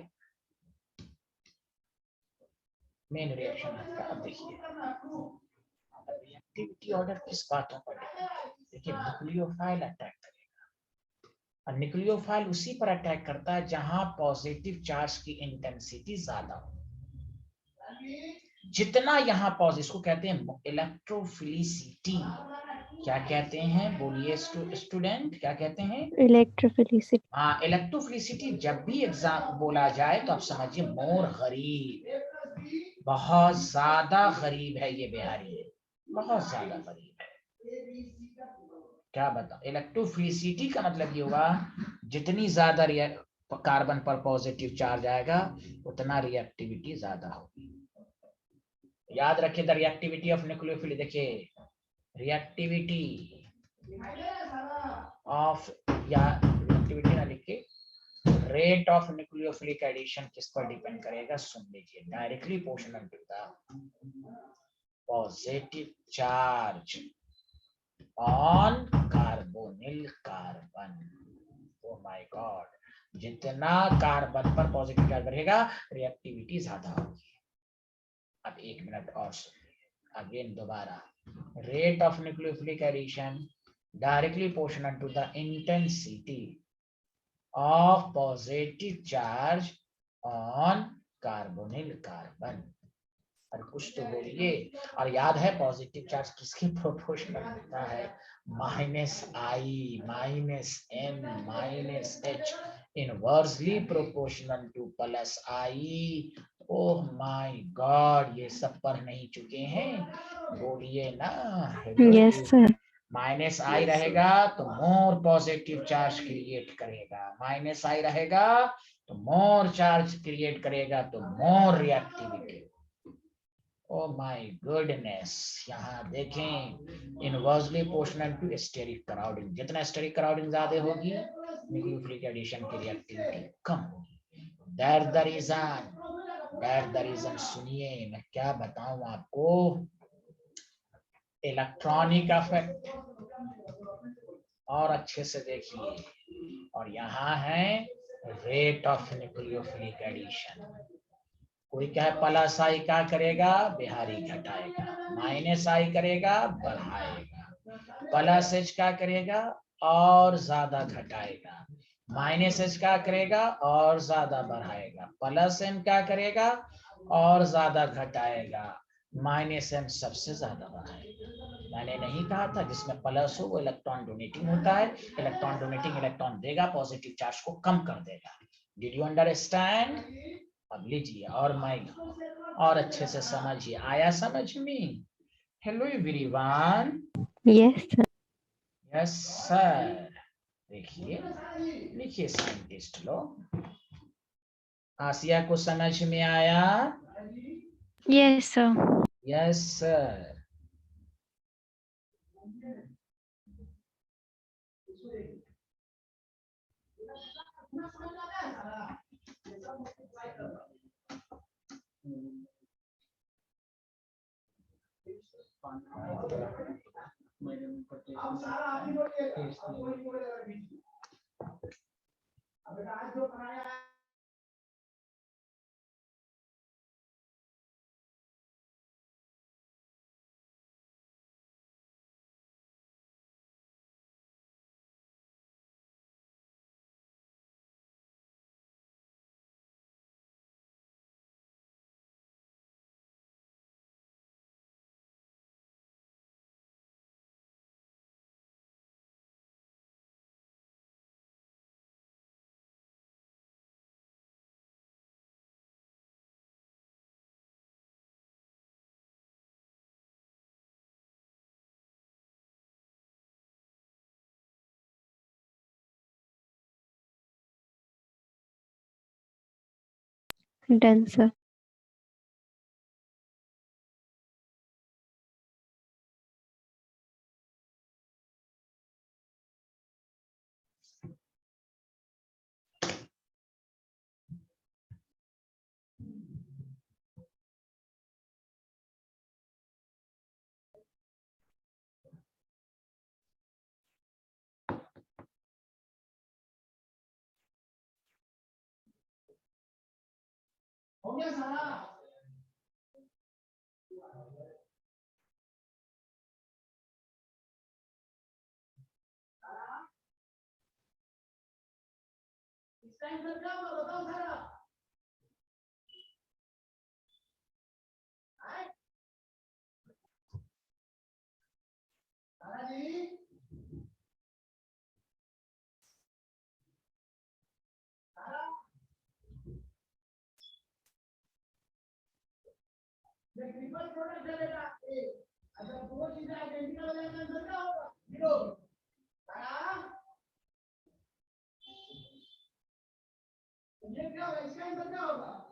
मेन रिएक्शन आपका। अब देखिए रिएक्टिविटी ऑर्डर किस बातों पर डिपेंड है। देखिए, न्यूक्लियोफाइल अटैक करेगा, और न्यूक्लियोफाइल उसी पर अटैक करता है जहां पॉजिटिव चार्ज की इंटेंसिटी ज्यादा हो। जितना यहाँ पॉजिटिव, इसको कहते हैं इलेक्ट्रोफिलिसिटी। क्या कहते हैं, बोलिए स्टूडेंट, क्या कहते हैं? इलेक्ट्रोफिलिसिटी। हाँ, इलेक्ट्रोफिलिसिटी जब भी एग्जाम बोला जाए तो आप समझिए मोर गरीब, बहुत ज्यादा गरीब है ये बिहारी, बहुत ज्यादा गरीब है। क्या बता, इलेक्ट्रोफिलिसिटी का मतलब ये हुआ जितनी ज्यादा कार्बन पर पॉजिटिव चार्ज आएगा उतना रिएक्टिविटी ज्यादा होगी। याद रखिए द रिएक्टिविटी ऑफ न्यूक्लियोफिल। देखिए रिएक्टिविटी ऑफ, या रिएक्टिविटी ना लिख के रेट ऑफ न्यूक्लियोफिलिक एडिशन किस पर डिपेंड करेगा, सुन लीजिए। Directly proportional to the positive charge on carbonyl carbon. Oh my God, जितना कार्बन पर पॉजिटिव चार्ज रहेगा रिएक्टिविटी ज्यादा होगी। अब एक मिनट और सुनिए, अगेन दोबारा, rate of nucleophilic addition directly proportional to the intensity of positive charge on carbonyl carbon। और कुछ तो बोलिए। और याद है पॉजिटिव चार्ज किसके प्रोपोर्शनल होता है? -I -M-H inversely proportional to +I। Oh my God, ये सब पढ़ नहीं चुके हैं? बोलिए ना। Yes, sir. -I रहेगा तो मोर पॉजिटिव चार्ज क्रिएट करेगा, -I रहेगा तो मोर चार्ज क्रिएट करेगा, तो more reactivity. Oh my goodness, यहाँ देखें inversely proportional to steric crowding. जितना स्टेरिक क्राउडिंग ज्यादा होगी, न्यूक्लियोफिलिक एडिशन की रिएक्टिविटी कम होगी। That's the reason. सुनिए मैं क्या बताऊं आपको, इलेक्ट्रॉनिक इफेक्ट और अच्छे से देखिए। और यहाँ है रेट ऑफ न्यूक्लियोफिलिक एडिशन। कोई क्या +I क्या करेगा? बिहारी घटाएगा। -I करेगा, बढ़ाएगा। +H क्या करेगा? और ज्यादा घटाएगा। -H क्या करेगा? और ज्यादा बढ़ाएगा। +M क्या करेगा? और ज्यादा घटाएगा। -M सबसे ज्यादा बढ़ाएगा। मैंने नहीं कहा था जिसमें प्लस हो वो इलेक्ट्रॉन डोनेटिंग होता है। इलेक्ट्रॉन डोनेटिंग इलेक्ट्रॉन देगा, पॉजिटिव चार्ज को कम कर देगा। Did you understand? अब लीजिए और माइक और अच्छे से समझिए। आया समझ में? Hello everyone. Yes, sir. Yes sir. देखिए लिखिए साइंटिस्ट लोग, आसिया को समझ में आया? Yes, sir. Yes sir. Done, sir. हो गया सारा? इसका आंसर क्या होगा बताओ सारा? सारा जी ये ट्रिपल प्रोडक्ट है बेटा। अगर दो चीजें आइडेंटिकल हो जाए तो आंसर क्या होगा? 0। सारा ये क्या होगा? इसका आंसर क्या होगा?